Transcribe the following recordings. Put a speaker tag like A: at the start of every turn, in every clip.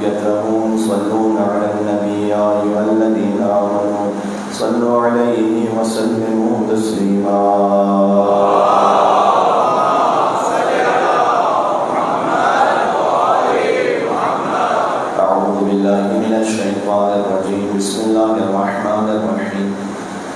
A: وملائكته يصلون على النبي يا أيها الذين آمنوا صلوا عليه وسلموا تسليما أعوذ بالله من الشيطان الرجيم بسم الله الرحمن الرحيم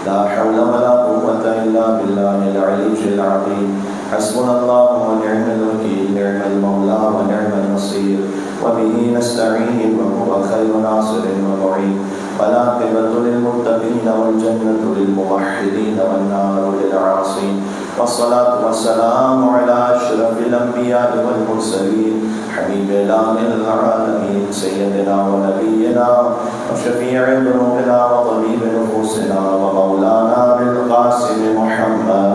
A: لا حول ولا قوة إلا بالله العلي العظيم حسبنا الله ونعم الوكيل نعم المولى ونعم النصير وبه نستعين وهو خير ناصر ومعين والعاقبة للمتقين والجنة للموحدين والنار للعاصين والصلاة والسلام على أشرف الأنبياء والمرسلين حبيب إله العالمين سيدنا ونبينا وشفيع ذنوبنا وطبيب نفوسنا ومولانا بالقاسم محمد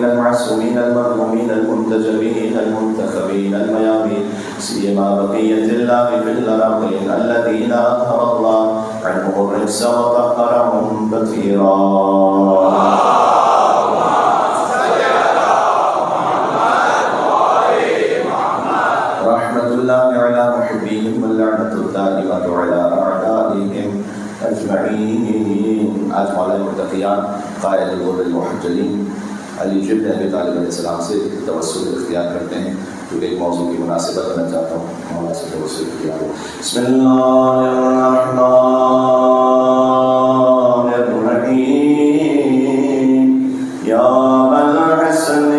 A: المعصومين المرحومين المنتجبين المنتخبين الميامين سيما بقية الله في الأرضين الذين أظهر الله عنهم الرجس وطهرهم تطهيرا رحمة الله على محبيهم واللعنة الدائمة على أعدائهم أجمعين. آج مولا متقیان قائد الغر المحجلین علی ابن ابی طالب علیہ السلام سے توسل اختیار کرتے ہیں کیونکہ ایک موضوع کی مناسبت میں چاہتا ہوں مولا سے توسل اختیار ہو. بسم اللہ الرحمن الرحیم یا الحسن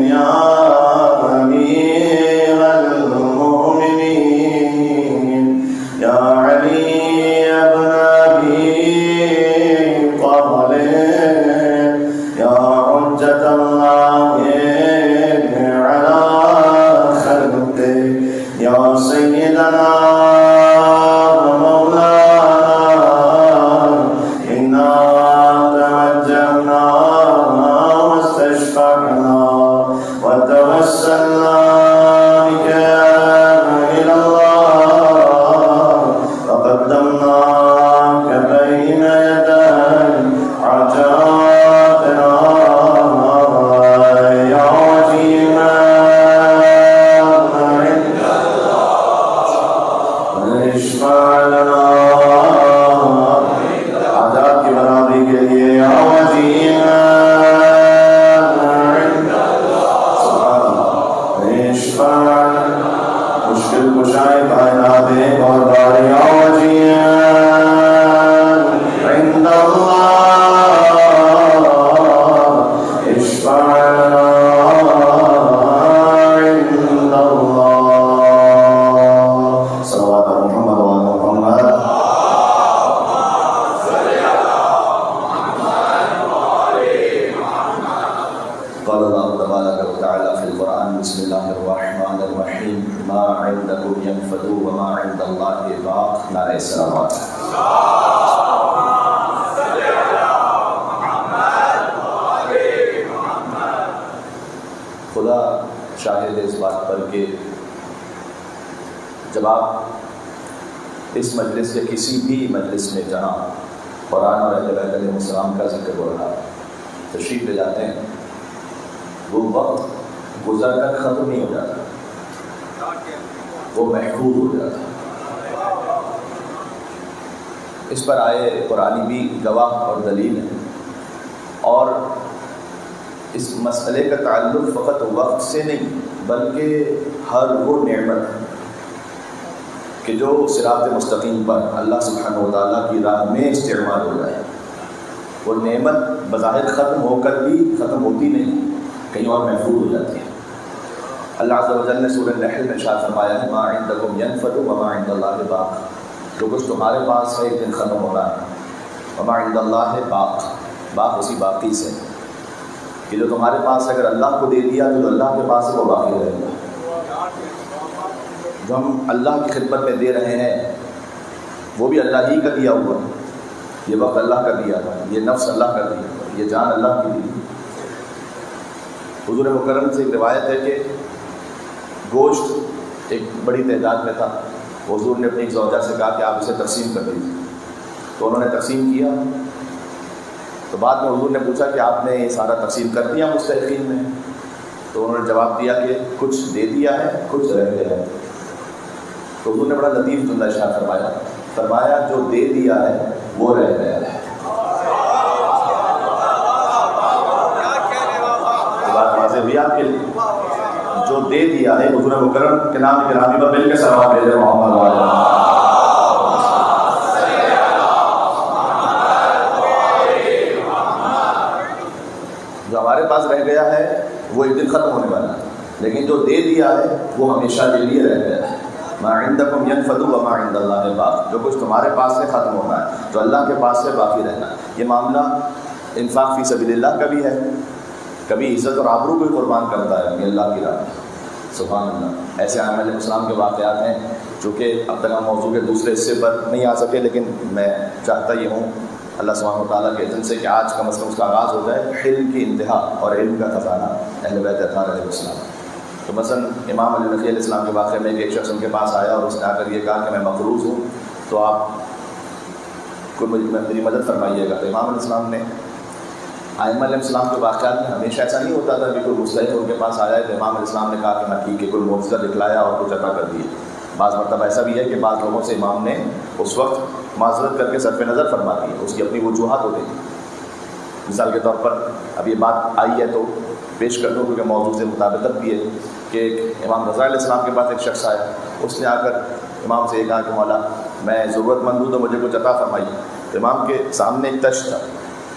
A: یا امیر المؤمنین یا علی ابن ابی طالب خدا شاہد ہے اس بات پر کہ جب آپ اس مجلس یا کسی بھی مجلس میں جہاں قرآن اور اہل بیت علیہ السلام کا ذکر ہو رہا تشریف لے جاتے ہیں وہ وقت گزر کر ختم نہیں ہو جاتا، وہ محفوظ ہو جاتا. اس پر آئے قرآنی بھی گواہ اور دلیل ہے، اور اس مسئلے کا تعلق فقط وقت سے نہیں بلکہ ہر وہ نعمت ہے کہ جو صراط مستقیم پر اللہ سبحانہ و تعالیٰ کی راہ میں استعمال ہو جائے. وہ نعمت بظاہر ختم ہو کر بھی ختم ہوتی نہیں، کہیں اور محفوظ ہو جاتی ہے. اللہ عز و جل نے سورہ النحل میں ارشاد فرمایا ہے ما عندکم ینفد وما عند اللہ باق. جو کچھ تمہارے پاس ہے ایک دن ختم ہو رہا ہے. وما عند اللہ باق، باق اسی باقی سے کہ جو تمہارے پاس اگر اللہ کو دے دیا تو جو اللہ کے پاس ہے وہ باقی رہے گا. جو ہم اللہ کی خدمت میں دے رہے ہیں وہ بھی اللہ ہی کا دیا ہوا. یہ وقت اللہ کا دیا تھا، یہ نفس اللہ کا دیا تھا، یہ جان اللہ کی دی. حضور مکرم سے ایک روایت ہے کہ گوشت ایک بڑی تعداد میں تھا. حضور نے اپنی ایک زوجہ سے کہا کہ آپ اسے تقسیم کر دیجیے. تو انہوں نے تقسیم کیا تو بعد میں حضور نے پوچھا کہ آپ نے یہ سارا تقسیم کر دیا مستحقین میں؟ تو انہوں نے جواب دیا کہ کچھ دے دیا ہے، کچھ رہ گیا ہے۔ تو حضور نے بڑا لطیف جملہ ارشاد فرمایا جو دے دیا ہے وہ رہ گیا ہے۔ بات واضح ہوئی آپ کے لیے؟ جو دے دیا ہے، حضور مکرم کے نام گرامی پر مل کے صلوات بھیجے محمد وعلیہ۔ جو ہمارے پاس رہ گیا ہے وہ ایک دن ختم ہونے والا ہے، لیکن جو دے دیا ہے وہ ہمیشہ کے لیے رہ گیا ہے۔ ما عندکم ینفد وما عند اللہ باق، جو کچھ تمہارے پاس سے ختم ہونا ہے، جو اللہ کے پاس سے باقی رہنا ہے۔ یہ معاملہ انفاق فی سبیل اللہ کا بھی ہے، کبھی عزت اور آبرو کو قربان کرتا ہے کہ اللہ کی راہ میں۔ سبحان اللہ۔ ایسے ائمہ علیہ السلام کے واقعات ہیں، چونکہ اب تک ہم موضوع کے دوسرے حصے پر نہیں آ سکے، لیکن میں چاہتا یہ ہوں اللہ سبحانہ و تعالیٰ کے اذن سے کہ آج کم از کم اس کا آغاز ہو جائے، علم کی انتہا اور علم کا خزانہ اہل بیت اطہار علیہ السلام۔ تو مثلا امام علی نقی علیہ السلام کے واقعے میں ایک شخص ان کے پاس آیا اور اس نے آ کر یہ کہا کہ میں مقروض ہوں، تو آپ کو میری مدد فرمائیے گا۔ تو امام علیہ السلام نے، ائمہ علیہ السلام کے واقعات میں ہمیشہ ایسا نہیں ہوتا تھا کہ کوئی مستحق ان کے پاس آیا ہے تو امام علیہ السلام نے کہا کہ میں ٹھیک ہے، کوئی معجزہ دکھلایا اور کچھ عطا کر دیے۔ بعض مرتبہ ایسا بھی ہے کہ بعض لوگوں سے امام نے اس وقت معذرت کر کے صرف نظر فرما دی، اس کی اپنی وجوہات ہوتی ہیں۔ مثال کے طور پر اب یہ بات آئی ہے تو پیش کر دوں کیونکہ موضوع سے مطابقت بھی ہے کہ ایک امام رضا علیہ السلام کے پاس ایک شخص آیا، اس نے آ کر امام سے یہ کہا کہ مولا میں ضرورت مند ہوں تو مجھے کچھ عطا فرمائیے۔ تو امام کے سامنے ایک تشت تھا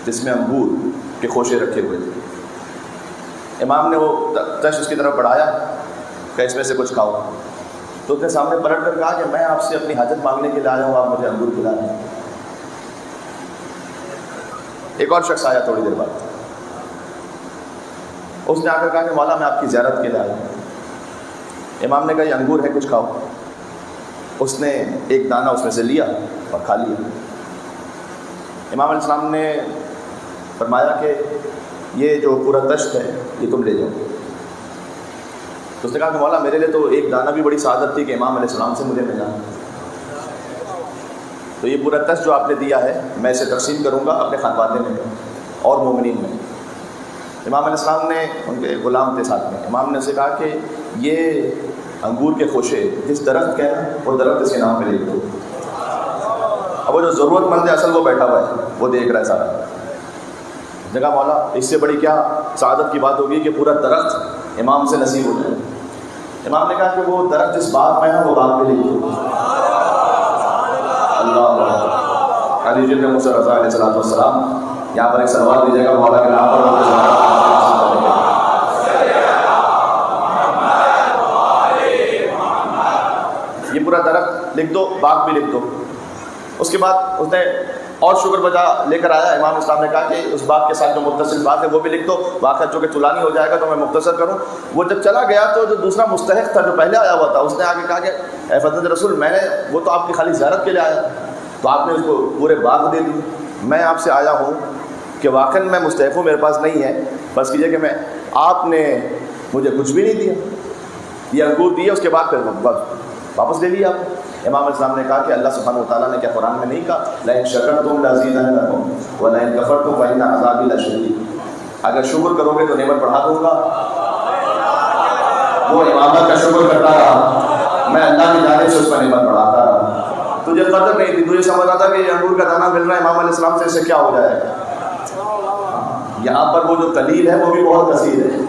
A: جس میں انگور کے خوشے رکھے ہوئے تھے۔ امام نے وہ تشت اس کی طرف بڑھایا کہ اس میں سے کچھ کھاؤ، تو اس نے سامنے پلٹ کر کہا کہ میں آپ سے اپنی حاجت مانگنے کے لیے آیا ہوں، آپ مجھے انگور کھلا دیں۔ ایک اور شخص آیا تھوڑی دیر بعد، اس نے آ کر کہا کہ مولا میں آپ کی زیارت کے لیے آیا ہوں۔ امام نے کہا یہ انگور ہے، کچھ کھاؤ۔ اس نے ایک دانہ اس میں سے لیا اور کھا لیا۔ امام علیہ السلام نے فرمایا کہ یہ جو پورا تشت ہے یہ تم لے جاؤ۔ تو اس نے کہا کہ مولا میرے لیے تو ایک دانہ بھی بڑی سعادت تھی کہ امام علیہ السلام سے مجھے ملا، تو یہ پورا تشت جو آپ نے دیا ہے میں اسے تقسیم کروں گا اپنے خانوانے میں اور مومنین میں۔ امام علیہ السلام نے، ان کے غلام تھے ساتھ میں، امام نے اسے کہا کہ یہ انگور کے خوشے جس درخت کے ہیں وہ درخت اس کے نام پہ لکھ دو۔ اب وہ جو ضرورت مند ہے اصل وہ بیٹھا ہوا ہے، وہ دیکھ رہا ہے سارا۔ جگہ مولا اس سے بڑی کیا سعادت کی بات ہوگی کہ پورا درخت امام سے نصیب ہو جائے۔ امام نے کہا کہ وہ درخت جس باغ میں ہے وہ باغ پہ لکھ دو۔ اللہ علی جن موسیٰ رضا علیہ السلام، یہاں پر ایک صلوات دیجیے گا مولا کے نام پر۔ یہ پورا درخت لکھ دو، باغ بھی لکھ دو۔ اس کے بعد اس نے اور شکر بجا لے کر آیا۔ امام اسلام نے کہا کہ اس باغ کے ساتھ جو متصل باغ ہے وہ بھی لکھ دو، واقعہ چونکہ طولانی ہو جائے گا تو میں مختصر کروں۔ وہ جب چلا گیا تو جو دوسرا مستحق تھا جو پہلے آیا ہوا تھا، اس نے آگے کہا کہ اے فضلت رسول، میں نے وہ تو آپ کی خالی زیارت کے لیے آیا تو آپ نے اس کو پورے باغ دے دی۔ میں آپ سے آیا ہوں کہ واقعاً میں مستحق ہوں، میرے پاس نہیں ہے، بس کیجیے کہ میں آپ نے مجھے کچھ بھی نہیں دیا، یہ انگور دیے اس کے بعد پھر واپس لے لیا آپ۔ امام علیہ السلام نے کہا کہ اللہ سبحانہ وتعالیٰ نے کیا قرآن میں نہیں کہا لئن شکرتم لأزیدنکم ولئن کفرتم فإن عذابی لشدید، اگر شکر کرو گے تو نعمت بڑھا دوں گا۔ وہ امامت کا شکر کرتا رہا، میں اللہ کی جانب سے اس پر نعمت بڑھاتا رہا۔ تجھے قدر نہیں تھی، تجھے سمجھ رہا تھا کہ یہ انگور کا دانہ مل رہا ہے امام علیہ السلام سے، اس سے کیا ہو جائے گا۔ یہاں پر وہ جو قلیل ہے وہ بھی بہت کثیر ہے۔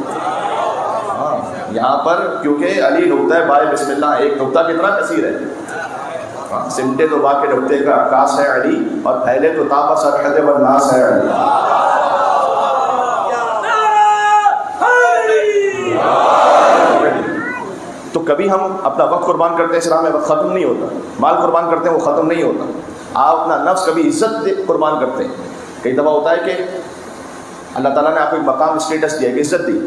A: یہاں پر کیونکہ علی نقطہ بائے بسم اللہ، ایک نقطہ کتنا کثیر ہے، سمٹے تو با کے نقطے کا عکاس ہے علی، اور پھیلے تو تابا سرحد والناس ہے علی۔ تو کبھی ہم اپنا وقت قربان کرتے ہیں، اسلام میں وقت ختم نہیں ہوتا، مال قربان کرتے ہیں وہ ختم نہیں ہوتا، آپ اپنا نفس کبھی عزت قربان کرتے ہیں۔ کئی دفعہ ہوتا ہے کہ اللہ تعالیٰ نے آپ کو ایک مقام اسٹیٹس دیا، ایک عزت دی،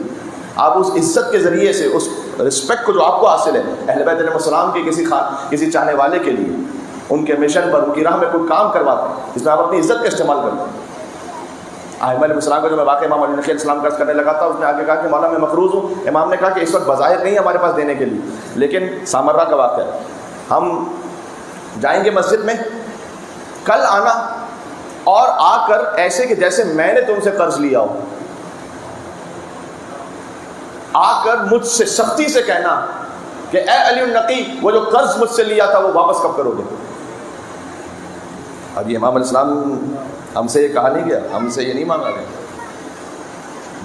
A: آپ اس عزت کے ذریعے سے اس رسپیکٹ کو جو آپ کو حاصل ہے اہل بیت علیہ السلام کے کسی چاہنے والے کے لیے، ان کے مشن پر، ان کی راہ میں کوئی کام کرواتے ہیں جس میں آپ اپنی عزت کا استعمال کرتے ہیں۔ ائمہ علیہ السلام کا جو میں واقعہ امام علی نقی علیہ السلام کا کرنے لگا تھا، اس نے آگے کہا کہ مولا میں مقروض ہوں۔ امام نے کہا کہ اس وقت بظاہر نہیں ہے ہمارے پاس دینے کے لیے، لیکن سامرہ کا واقعہ ہے، ہم جائیں گے مسجد میں، کل آنا اور آ کر ایسے کہ جیسے میں نے تم سے قرض لیا ہو، آ کر مجھ سے سختی سے کہنا کہ اے علی النقی، وہ جو قرض مجھ سے لیا تھا وہ واپس کب کرو گے؟ اب یہ امام علیہ السلام ہم سے یہ کہا نہیں گیا، ہم سے یہ نہیں مانگا گیا،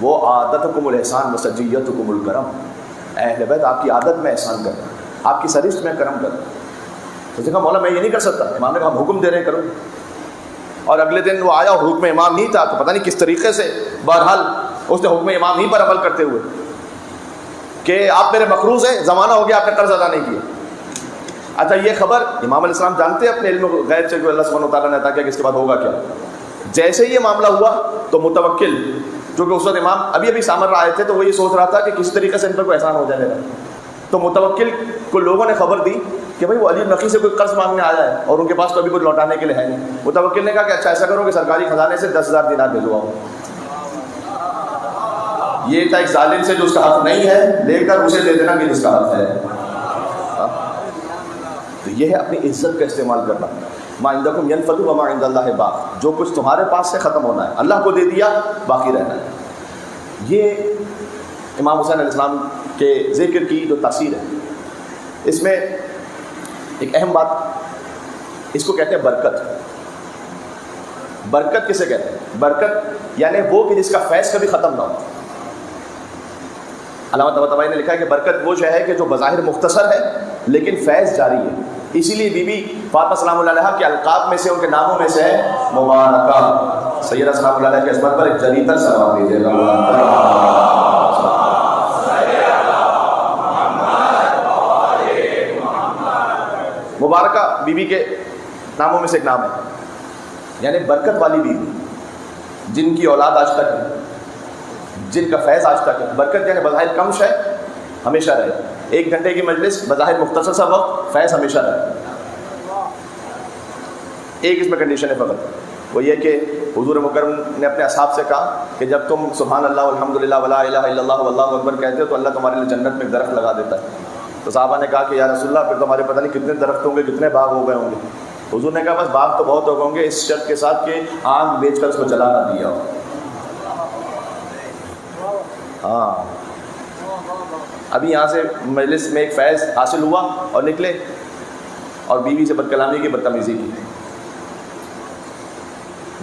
A: وہ عادتکم الاحسان وسجیتکم الکرم، اہل بیت آپ کی عادت میں احسان کرنا، آپ کی سرشت میں کرم کرنا۔ تو کہا مولا میں یہ نہیں کر سکتا، امام نے کہا ہم حکم دے رہے ہیں کرو۔ اور اگلے دن وہ آیا اور حکم امام نہیں تھا، تو پتہ نہیں کس طریقے سے بہرحال اس نے حکم امام ہی پر عمل کرتے ہوئے کہ آپ میرے مقروض ہیں، زمانہ ہو گیا آپ نے قرض ادا نہیں کیا۔ اچھا یہ خبر امام علیہ السلام جانتے ہیں اپنے علم غیب سے کہ اللہ سبحانہ وتعالیٰ نے عطا کیا کہ اس کے بعد ہوگا کیا۔ جیسے ہی یہ معاملہ ہوا تو متوکل، جو کہ اس وقت امام ابھی سامر آئے تھے، تو وہ یہ سوچ رہا تھا کہ کس طریقے سے ان پر کوئی احسان ہو جائے گا، تو متوکل کو لوگوں نے خبر دی کہ بھائی وہ علی نقی سے کوئی قرض مانگنے آیا ہے اور ان کے پاس تو ابھی کچھ لوٹانے کے لیے ہے نہیں۔ متوکل نے کہا کہ اچھا ایسا کرو کہ سرکاری خزانے سے 10,000 دینار بھیجواؤ۔ یہ تھا ایک ظالم سے جو اس کا حق نہیں ہے لے کر اسے دے دینا کہ جس کا حق ہے۔ تو یہ ہے اپنی عزت کا استعمال کرنا۔ ما عندکم ینفد وما عند اللہ باق، جو کچھ تمہارے پاس سے ختم ہونا ہے اللہ کو دے دیا، باقی رہنا ہے۔ یہ امام حسین علیہ السلام کے ذکر کی جو تاثیر ہے، اس میں ایک اہم بات، اس کو کہتے ہیں برکت۔ برکت کسے کہتے ہیں؟ برکت یعنی وہ کہ جس کا فیض کبھی ختم نہ ہو۔ علامہ طباطبائی نے لکھا ہے کہ برکت وہ شے ہے کہ جو بظاہر مختصر ہے لیکن فیض جاری ہے۔ اسی لیے بی بی فاطمہ سلام اللہ علیہ کے القاب میں سے، ان کے ناموں میں سے ہے مبارکہ۔ سیدہ سلام اللہ علیہ کے عصمت پر ایک جلی تر سلام دیجیے گا۔ مبارکہ بی بی کے ناموں میں سے ایک نام ہے، یعنی برکت والی بیوی، جن کی اولاد آج تک ہے، جن کا فیض آج تک ہے۔ برکت یعنی بظاہر کم شے ہمیشہ رہے، 1 گھنٹے کی مجلس بظاہر مختصر سا وقت، فیض ہمیشہ رہے۔ ایک اس میں کنڈیشن ہے فقط، وہ یہ کہ حضور مکرم نے اپنے اصحاب سے کہا کہ جب تم سبحان اللہ والحمدللہ ولا الہ الا اللہ واللہ اکبر کہتے ہو تو اللہ تمہارے لیے جنت میں ایک درخت لگا دیتا ہے۔ تو صحابہ نے کہا کہ یا رسول اللہ پھر تمہارے پتہ نہیں کتنے درخت ہوں گے، کتنے باغ ہو گئے ہوں گے۔ حضور نے کہا بس باغ تو بہت ہو گئے اس شرط کے ساتھ کہ آگ بیچ کر اس کو جلا نہ دیا ہو۔ ہاں ابھی یہاں سے مجلس میں ایک فیض حاصل ہوا اور نکلے اور بیوی سے بدکلامی کی، بدتمیزی کی،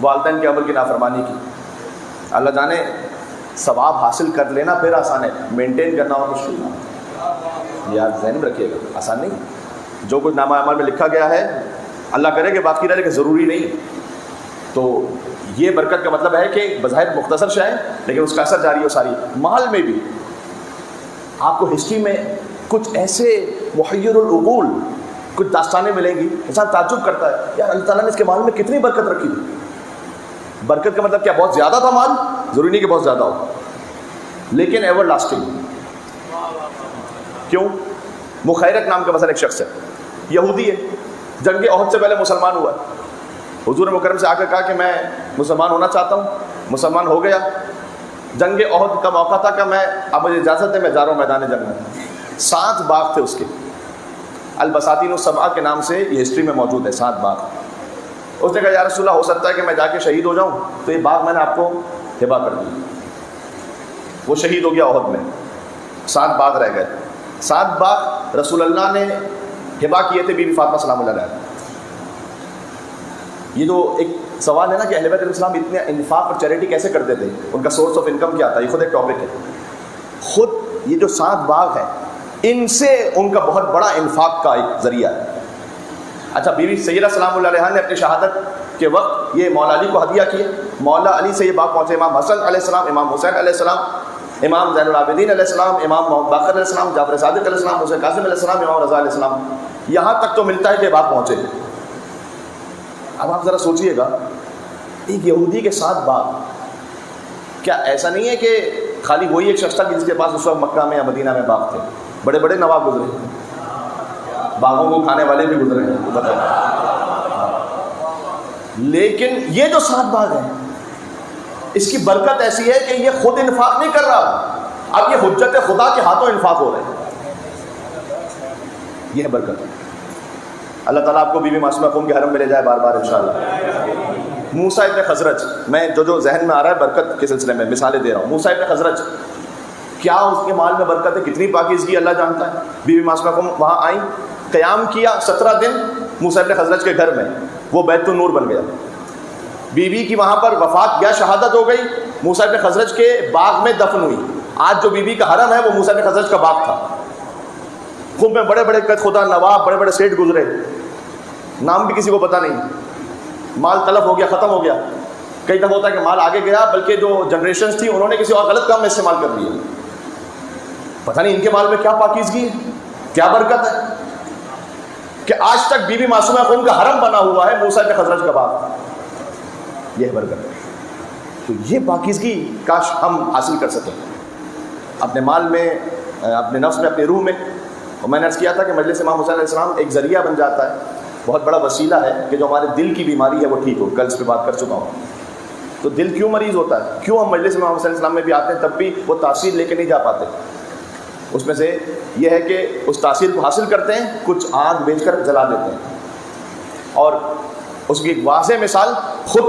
A: والدین کے عمل کی نافرمانی کی۔ اللہ جانے ثواب حاصل کر لینا پھر آسان ہے، مینٹین کرنا اور مشکل نہ، یار ذہن میں رکھیے گا، آسان نہیں۔ جو کچھ نامہ اعمال میں لکھا گیا ہے اللہ کرے کہ باقی رہے، کہ ضروری نہیں۔ تو یہ برکت کا مطلب ہے کہ بظاہر مختصر شے ہے لیکن اس کا اثر جاری ہو ساری۔ مال میں بھی آپ کو ہسٹری میں کچھ ایسے محیر العقول کچھ داستانیں ملیں گی، انسان تعجب کرتا ہے یار اللہ تعالیٰ نے اس کے مال میں کتنی برکت رکھی تھی۔ برکت کا مطلب کیا بہت زیادہ تھا مال؟ ضروری نہیں کہ بہت زیادہ ہو، لیکن ایور لاسٹنگ۔ کیوں؟ مخیرت نام کا مثلا ایک شخص ہے، یہودی ہے، جنگ احد سے پہلے مسلمان ہوا ہے۔ حضور مکرم سے آ کر کہا کہ میں مسلمان ہونا چاہتا ہوں، مسلمان ہو گیا۔ جنگ احد کا موقع تھا کہ میں اب مجھے اجازت ہے میں جا رہا ہوں میدان جنگ میں۔ 7 باغ تھے اس کے، البساتین السبعہ کے نام سے یہ ہسٹری میں موجود ہے، 7 باغ۔ اس نے کہا یا رسول اللہ ہو سکتا ہے کہ میں جا کے شہید ہو جاؤں، تو یہ باغ میں نے آپ کو ہبہ کر دی۔ وہ شہید ہو گیا احد میں، 7 باغ رہ گئے۔ 7 باغ رسول اللہ نے ہبہ کیے تھے بی بی فاطمہ سلام اللہ علیہ۔ یہ جو ایک سوال ہے نا کہ اہل بیت علیہ السلام اتنے انفاق اور چیریٹی کیسے کرتے تھے، ان کا سورس آف انکم کیا تھا، یہ خود ایک ٹاپک ہے۔ خود یہ جو 7 باغ ہیں ان سے ان کا بہت بڑا انفاق کا ایک ذریعہ ہے۔ اچھا بی بی سیدہ سلام اللہ علیہ نے اپنی شہادت کے وقت یہ مولا علی کو ہدیہ کیے، مولا علی سے یہ باغ پہنچے، امام حسن علیہ السلام، امام حسین علیہ السلام، امام زین العابدین علیہ السلام، امام محمد باقر علیہ السلام، جعفر صادق علیہ السلام، حسین قاسم علیہ السلام، امام رضا علیہ السلام، یہاں تک تو ملتا ہے کہ باغ پہنچے۔ اب آپ ذرا سوچئے گا، ایک یہودی کے 7 باغ، کیا ایسا نہیں ہے کہ خالی وہی ایک شخص تھا جس کے پاس اس وقت مکہ میں یا مدینہ میں باغ تھے؟ بڑے بڑے نواب گزرے، باغوں کو کھانے والے بھی گزرے ہیں، لیکن یہ جو 7 باغ ہیں اس کی برکت ایسی ہے کہ یہ خود انفاق نہیں کر رہا، اب یہ حجت خدا کے ہاتھوں انفاق ہو رہے ہیں۔ یہ ہے برکت۔ اللہ تعالیٰ آپ کو بی بی معصومہ قوم کے حرم میں لے جائے بار بار انشاءاللہ۔ موسیٰ ابن خزرج، میں جو ذہن میں آ رہا ہے برکت کے سلسلے میں مثالیں دے رہا ہوں. موسیٰ ابن خزرج، کیا اس کے مال میں برکت ہے، کتنی پاکیزگی اللہ جانتا ہے. بی بی معصومہ کو وہاں آئیں، قیام کیا 17 دن موسیٰ ابن خزرج کے گھر میں، وہ بیت النور بن گیا. بیوی کی وہاں پر وفات گیا، شہادت ہو گئی، موسیٰ ابن خزرج کے باغ میں دفن ہوئی. آج جو بیوی کا حرم ہے وہ موسیٰ ابن خزرج کا باغ تھا. خوب میں بڑے بڑے خدا نواب، بڑے بڑے سیٹ گزرے، نام بھی کسی کو پتہ نہیں. مال تلف ہو گیا، ختم ہو گیا. کئی دفعہ ہوتا ہے کہ مال آگے گیا، بلکہ جو جنریشنز تھی انہوں نے کسی اور غلط کام میں استعمال کر لیا. پتہ نہیں ان کے مال میں کیا پاکیزگی ہے، کیا برکت ہے کہ آج تک بی بی معصومہ کو ان کا حرم بنا ہوا ہے موسیٰ ابن خزرج کا باغ. یہ برکت ہے. تو یہ پاکیزگی کاش ہم حاصل کر سکیں اپنے مال میں، اپنے نفس میں، اپنی روح میں. اور میں نے عرض کیا تھا کہ مجلس امام حسین علیہ السلام ایک ذریعہ بن جاتا ہے، بہت بڑا وسیلہ ہے کہ جو ہمارے دل کی بیماری ہے وہ ٹھیک ہو. کل اس پہ بات کر چکا ہوں. تو دل کیوں مریض ہوتا ہے، کیوں ہم مجلس امام حسین علیہ السلام میں بھی آتے ہیں تب بھی وہ تاثیر لے کے نہیں جا پاتے. اس میں سے یہ ہے کہ اس تاثیر کو حاصل کرتے ہیں، کچھ آگ بیچ کر جلا دیتے ہیں. اور اس کی ایک واضح مثال خود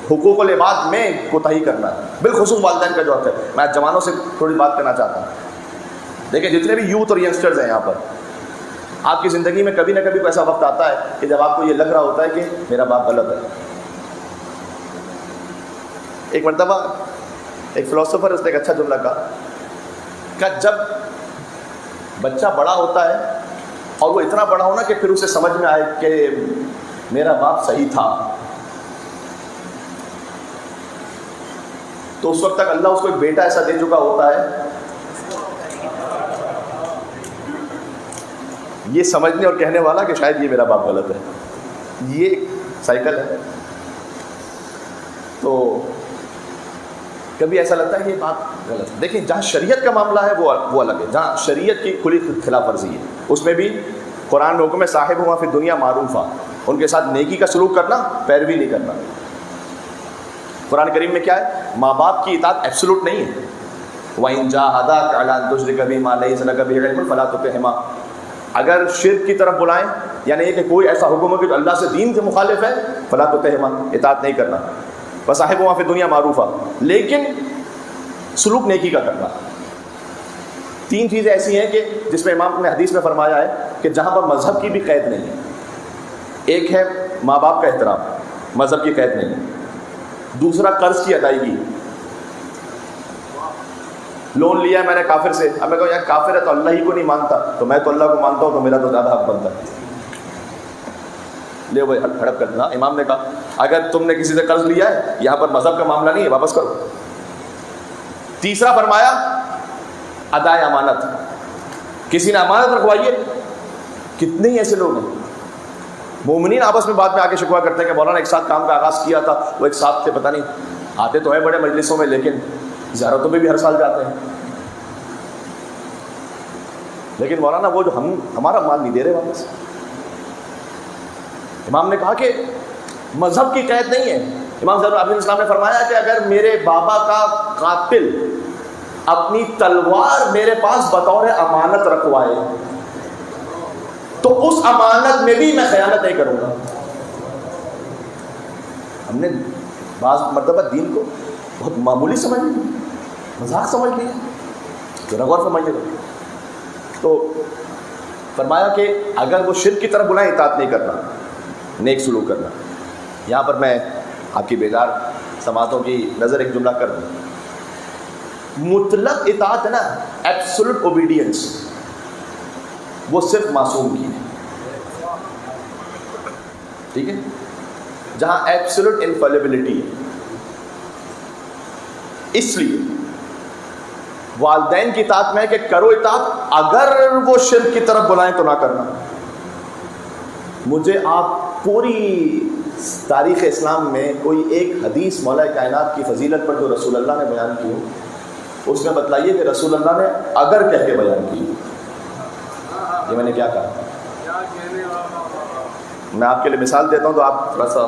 A: حقوق العباد میں کوتاہی کرنا ہے، بالخصوص والدین کا جو حق ہے. میں جوانوں سے تھوڑی بات کرنا چاہتا ہوں. دیکھیں جتنے بھی یوتھ اور ینگسٹرز ہیں یہاں پر، آپ کی زندگی میں کبھی نہ کبھی ایسا وقت آتا ہے کہ جب آپ کو یہ لگ رہا ہوتا ہے کہ میرا باپ غلط ہے. ایک مرتبہ ایک فلسفر اس نے ایک اچھا جملہ کہا کہ جب بچہ بڑا ہوتا ہے اور وہ اتنا بڑا ہونا کہ پھر اسے سمجھ میں آئے کہ میرا باپ صحیح تھا، تو اس وقت تک اللہ اس کو ایک بیٹا ایسا دے چکا ہوتا ہے. یہ سمجھنے اور کہنے والا کہ شاید یہ میرا باپ غلط ہے. یہ ایک سائیکل ہے. تو کبھی ایسا لگتا ہے کہ یہ بات غلط ہے. دیکھیں جہاں شریعت کا معاملہ ہے وہ الگ ہے. جہاں شریعت کی کھلی خلاف ورزی ہے اس میں بھی قرآن میں حکم ہے صاحب ہوا فی دنیا معروفہ، ان کے ساتھ نیکی کا سلوک کرنا، پیروی نہیں کرنا. قرآن کریم میں کیا ہے، ماں باپ کی اطاعت ایبسولوٹ نہیں ہے. وَإِن جَاهَدَاكَ عَلَىٰ أَن تُشْرِكَ بِي مَا لَيْسَ لَكَ بِهِ عِلْمٌ فَلَا تُطِعْهُمَا. اگر شرک کی طرف بلائیں، یعنی یہ کہ کوئی ایسا حکم ہے کہ جو اللہ سے دین کے مخالف ہے، فَلَا تُطِعْهُمَا، اطاعت نہیں کرنا. وَصَاحِبْهُمَا فِي الدُّنْيَا مَعْرُوفًا، لیکن سلوک نیکی کا کرنا. 3 چیزیں ایسی ہیں کہ جس میں امام نے حدیث میں فرمایا ہے کہ جہاں پر مذہب کی بھی قید نہیں ہے. ایک ہے ماں باپ کا احترام، مذہب کی قید نہیں ہے. دوسرا قرض کی ادائیگی. لون لیا ہے میں نے کافر سے، اب میں کہوں یار کافر ہے تو اللہ ہی کو نہیں مانتا، تو میں تو اللہ کو مانتا ہوں تو میرا تو زیادہ حق بنتا ہے. لے وہ ہڑپ کر دینا. امام نے کہا اگر تم نے کسی سے قرض لیا ہے، یہاں پر مذہب کا معاملہ نہیں ہے، واپس کرو. تیسرا فرمایا ادائے امانت. کسی نے امانت رکھوائی ہے. کتنے ہی ایسے لوگ ہیں مومنین آپس میں بعد میں آگے شکوا کرتے ہیں کہ مولانا ایک ساتھ کام کا آغاز کیا تھا، وہ ایک ساتھ تھے، پتہ نہیں آتے تو ہیں بڑے مجلسوں میں لیکن زیارتوں پہ بھی ہر سال جاتے ہیں. لیکن مولانا وہ جو ہمارا مال نہیں دے رہے واپس. امام نے کہا کہ مذہب کی قید نہیں ہے. امام زین العابدین اسلام نے فرمایا کہ اگر میرے بابا کا قاتل اپنی تلوار میرے پاس بطور امانت رکھوائے تو اس امانت میں بھی میں خیانت نہیں کروں گا. ہم نے بعض مرتبہ دین کو بہت معمولی سمجھ لیا، مذاق سمجھ لیا. ذرا غور سمجھیے گا. تو فرمایا کہ اگر وہ شرک کی طرف بلائیں، اطاعت نہیں کرنا، نیک سلوک کرنا. یہاں پر میں آپ کی بیدار سماعتوں کی نظر ایک جملہ کر دوں. مطلق اطاعت ہے نا، ایبسولوٹ اوبیڈینس، وہ صرف معصوم کی ہے. ٹھیک ہے، جہاں ایبسولوٹ انفیلیبلٹی ہے. اس لیے والدین کی اطاعت میں ہے کہ کرو اطاعت، اگر وہ شرک کی طرف بلائیں تو نہ کرنا. مجھے آپ پوری تاریخ اسلام میں کوئی ایک حدیث مولا کائنات کی فضیلت پر جو رسول اللہ نے بیان کی ہو، اس میں بتلائیے کہ رسول اللہ نے اگر کہہ کے بیان کی. یہ میں نے کیا کہا؟ میں آپ کے لیے مثال دیتا ہوں تو آپ تھوڑا سا.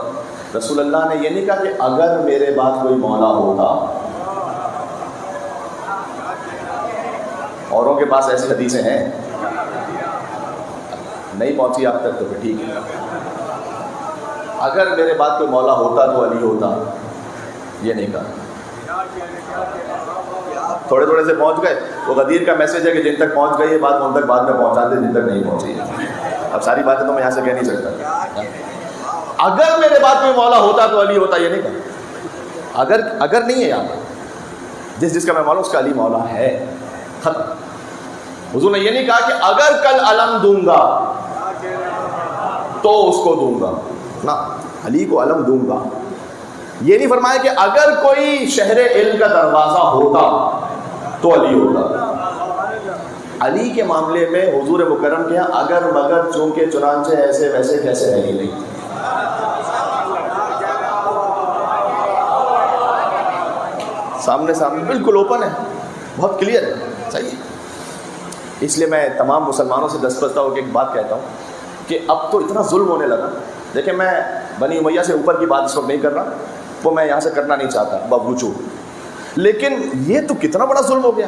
A: رسول اللہ نے یہ نہیں کہا کہ اگر میرے بعد کوئی مولا ہوتا. اوروں کے پاس ایسی حدیثیں ہیں، نہیں پہنچی آپ تک تو پھر ٹھیک ہے. اگر میرے بعد کوئی مولا ہوتا تو علی ہوتا، یہ نہیں کہا. تھوڑے تھوڑے سے پہنچ گئے. وہ غدیر کا میسج ہے کہ جن تک پہنچ گئی یہ بات ان تک بعد میں پہنچاتے، جن تک نہیں پہنچی. اب ساری باتیں تو میں یہاں سے کہہ نہیں سکتا. اگر میرے بعد کوئی مولا ہوتا تو علی ہوتا، یہ نہیں کہا. اگر نہیں ہے یہاں، جس کا میں مولا اس کا علی مولا ہے، ختم. حضور نے یہ نہیں کہا کہ اگر کل علم دوں گا تو اس کو دوں گا، نہ، علی کو علم دوں گا. یہ نہیں فرمایا کہ اگر کوئی شہر علم کا دروازہ ہوتا تو علی ہوتا. علی کے معاملے میں حضور مکرم کے یہاں اگر مگر چونکہ چنانچہ ایسے ویسے کیسے ہے ہی نہیں. سامنے بالکل اوپن ہے، بہت کلیئر ہے. صحیح. اس لیے میں تمام مسلمانوں سے دستبردہ ہو کے ایک بات کہتا ہوں کہ اب تو اتنا ظلم ہونے لگا. دیکھیں میں بنی امیہ سے اوپر کی بات اس وقت نہیں کر رہا، وہ میں یہاں سے کرنا نہیں چاہتا بابوچو، لیکن یہ تو کتنا بڑا ظلم ہو گیا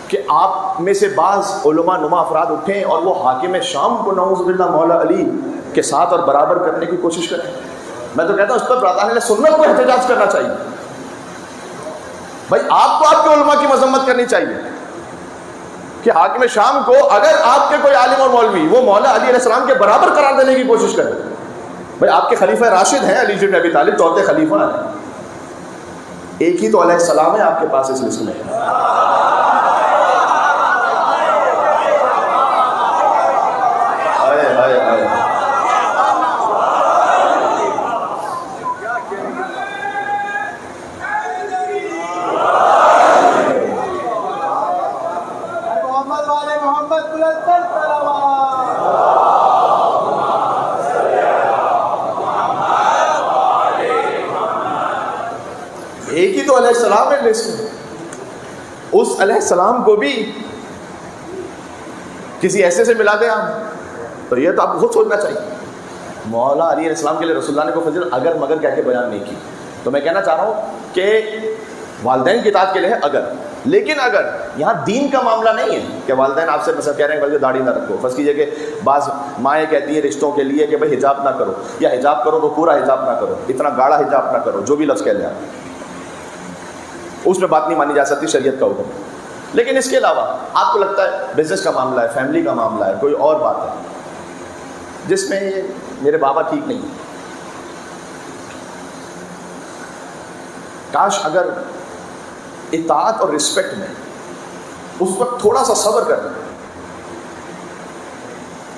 A: کہ آپ میں سے بعض علماء نما افراد اٹھیں اور وہ حاکم شام کو نعوذ باللہ مولا علی کے ساتھ اور برابر کرنے کی کوشش کریں. میں تو کہتا ہوں اس پر برطانیہ سنت کو احتجاج کرنا چاہیے. بھائی آپ کو آپ کے علماء کی مذمت کرنی چاہیے کہ حاکم شام کو اگر آپ کے کوئی عالم اور مولوی وہ مولا علی علیہ السلام کے برابر قرار دینے کی کوشش کرے. بھائی آپ کے خلیفہ راشد ہیں علی بن ابی طالب، چوتھے خلیفہ ہیں. ایک ہی تو علیہ السلام ہے آپ کے پاس اس لسٹ میں. ایک ہی تو علیہ السلام ہے لسٹ میں. اس علیہ السلام کو بھی کسی ایسے سے ملا دیں آپ، تو یہ تو آپ کو خود سوچنا چاہیے. مولا علی علیہ السلام کے لیے رسول اللہ نے کوئی فضل اگر مگر کہہ کے بیان نہیں کی. تو میں کہنا چاہ رہا ہوں کہ والدین کی اطاعت کے لیے ہے اگر، لیکن اگر یہاں دین کا معاملہ نہیں ہے کہ والدین آپ سے مثلا کہہ رہے ہیں بلکہ داڑھی نہ رکھو. فرض کیجئے کہ بعض مائیں کہتی ہیں رشتوں کے لیے کہ بھائی حجاب نہ کرو، یا حجاب کرو تو پورا حجاب نہ کرو، اتنا گاڑا حجاب نہ کرو، جو بھی لفظ کہہ لیں آپ، اس میں بات نہیں مانی جا سکتی، شریعت کا حکم. لیکن اس کے علاوہ آپ کو لگتا ہے بزنس کا معاملہ ہے، فیملی کا معاملہ ہے، کوئی اور بات ہے جس میں یہ میرے بابا ٹھیک نہیں، کاش اگر اطاعت اور رسپیکٹ میں اس وقت تھوڑا سا صبر کر لیں.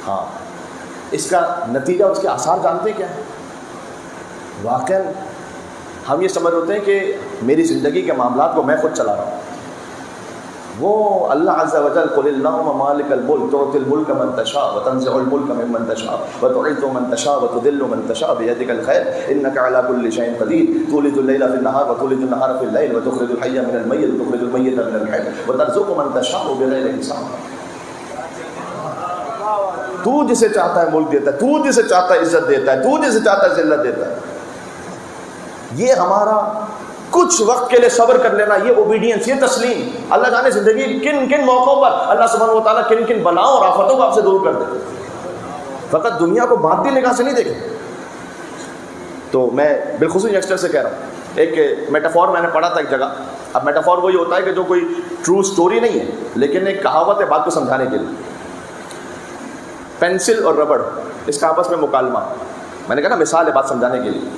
A: ہاں، اس کا نتیجہ، اس کے آثار جانتے کیا ہے؟ واقعاً ہم یہ سمجھ ہوتے ہیں کہ میری زندگی کے معاملات کو میں خود چلا رہا ہوں. وہ اللہ عز و جل قل اللہم مالک الملک تؤتی الملک من تشاء وتنزع الملک ممن تشاء وتعز من تشاء وتذل من تشاء بيدك الخير انك على كل شيء قدير تولج الليل في النهار وتولج النهار في الليل وتخرج الحي من الميت وتخرج الميت من الحي وترزق من تشاء بغير حساب. تو جسے چاہتا ہے ملک دیتا ہے، تو جسے چاہتا ہے عزت دیتا ہے، تو جسے چاہتا ہے ذلت دیتا ہے. یہ ہمارا کچھ وقت کے لیے صبر کر لینا، یہ اوبیڈینس، یہ تسلیم. اللہ جانے زندگی کن کن موقعوں پر اللہ سبحانہ و تعالیٰ کن کن بلاؤں اور آفتوں کو آپ سے دور کر دے. فقط دنیا کو باطنی نگاہ سے نہیں دیکھیں. تو میں بالخصوص یگسٹر سے کہہ رہا ہوں، ایک میٹافور میں نے پڑھا تھا ایک جگہ. اب میٹافور وہی ہوتا ہے کہ جو کوئی ٹرو سٹوری نہیں ہے لیکن ایک کہاوت ہے بات کو سمجھانے کے لیے. پینسل اور ربڑ، اس کا آپس میں مکالمہ. میں نے کہا نا مثال ہے بات سمجھانے کے لیے.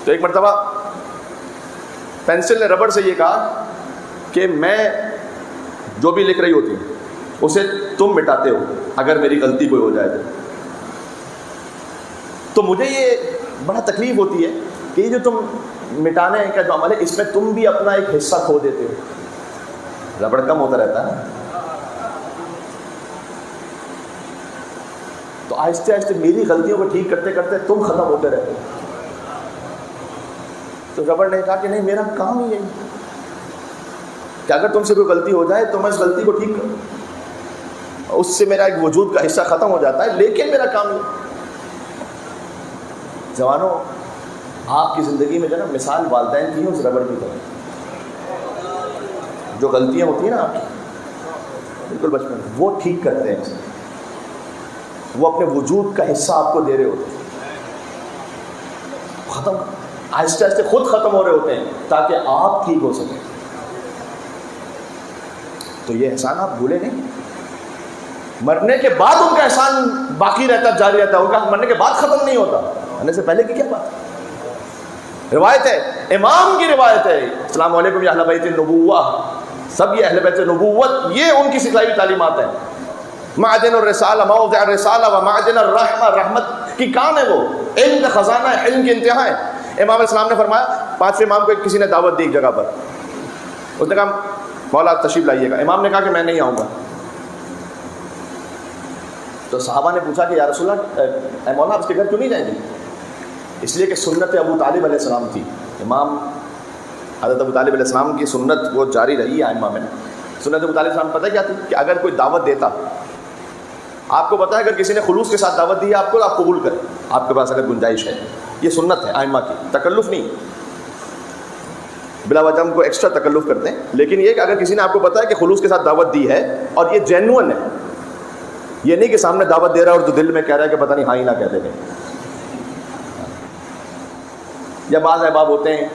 A: تو ایک مرتبہ پینسل نے ربڑ سے یہ کہا کہ میں جو بھی لکھ رہی ہوتی ہوں اسے تم مٹاتے ہو اگر میری غلطی کوئی ہو جائے تو مجھے یہ بڑا تکلیف ہوتی ہے کہ یہ جو تم مٹانے کا جو عمل ہے اس میں تم بھی اپنا ایک حصہ کھو دیتے ہو. ربڑ کم ہوتا رہتا ہے. تو آہستہ آہستہ میری غلطیوں کو ٹھیک کرتے کرتے تم ختم ہوتے رہتے ہو. تو ربڑ نے کہا کہ نہیں، میرا کام ہی یہی کہ اگر تم سے کوئی غلطی ہو جائے تو میں اس غلطی کو ٹھیک کروں. اس سے میرا ایک وجود کا حصہ ختم ہو جاتا ہے لیکن میرا کام یہ. جوانوں، آپ کی زندگی میں جو نا مثال والدین کی ہے اس ربڑ کی طرح. جو غلطیاں ہوتی ہیں نا آپ کی بالکل بچپن میں، وہ ٹھیک کرتے ہیں. وہ اپنے وجود کا حصہ آپ کو دے رہے ہوتے ہیں. ختم آہستہ آہستہ خود ختم ہو رہے ہوتے ہیں تاکہ آپ ٹھیک ہو سکیں. تو یہ احسان آپ بھولے نہیں. مرنے کے بعد ان کا احسان باقی رہتا جاری رہتا ہے, ان کا مرنے کے بعد ختم نہیں ہوتا. مرنے سے پہلے کی کیا بات. روایت ہے, امام کی روایت ہے, السلام علیکم یا اہل بیت النبوہ, سب یہ اہل بیت نبوت, یہ ان کی سکھلائی ہوئی تعلیمات ہیں. معدن الرسالہ, موضع الرسالہ و معدن الرحمہ, رحمت کی کان ہے وہ, علم کا خزانہ ہے, علم کی انتہا ہے. امام علیہ السلام نے فرمایا, 5ویں امام کو کسی نے دعوت دی ایک جگہ پر, اس نے کہا مولا تشریف لائیے گا. امام نے کہا کہ میں نہیں آؤں گا. تو صحابہ نے پوچھا کہ یا رسول اللہ, اے مولا آپ اس کے گھر کیوں نہیں جائیں گے؟ اس لیے کہ سنت ابو طالب علیہ السلام تھی. امام حضرت ابو طالب علیہ السلام کی سنت وہ جاری رہی ہے ائمہ میں. سنت ابو طالب علیہ السلام پتہ کیا تھی کہ اگر کوئی دعوت دیتا, آپ کو پتہ ہے اگر کسی نے خلوص کے ساتھ دعوت دی ہے آپ کو, آپ قبول کریں, آپ کے پاس اگر گنجائش ہے. یہ سنت ہے ائمہ کی, تکلف نہیں, بلا وجہ ہم کو ایکسٹرا تکلف کرتے ہیں. لیکن یہ کہ اگر کسی نے آپ کو پتہ ہے کہ خلوص کے ساتھ دعوت دی ہے اور یہ جینوئن ہے, یہ نہیں کہ سامنے دعوت دے رہا ہے اور تو دل میں کہہ رہا ہے کہ پتہ نہیں ہاں ہی نہ کہہ دے گے. یا بعض احباب ہوتے ہیں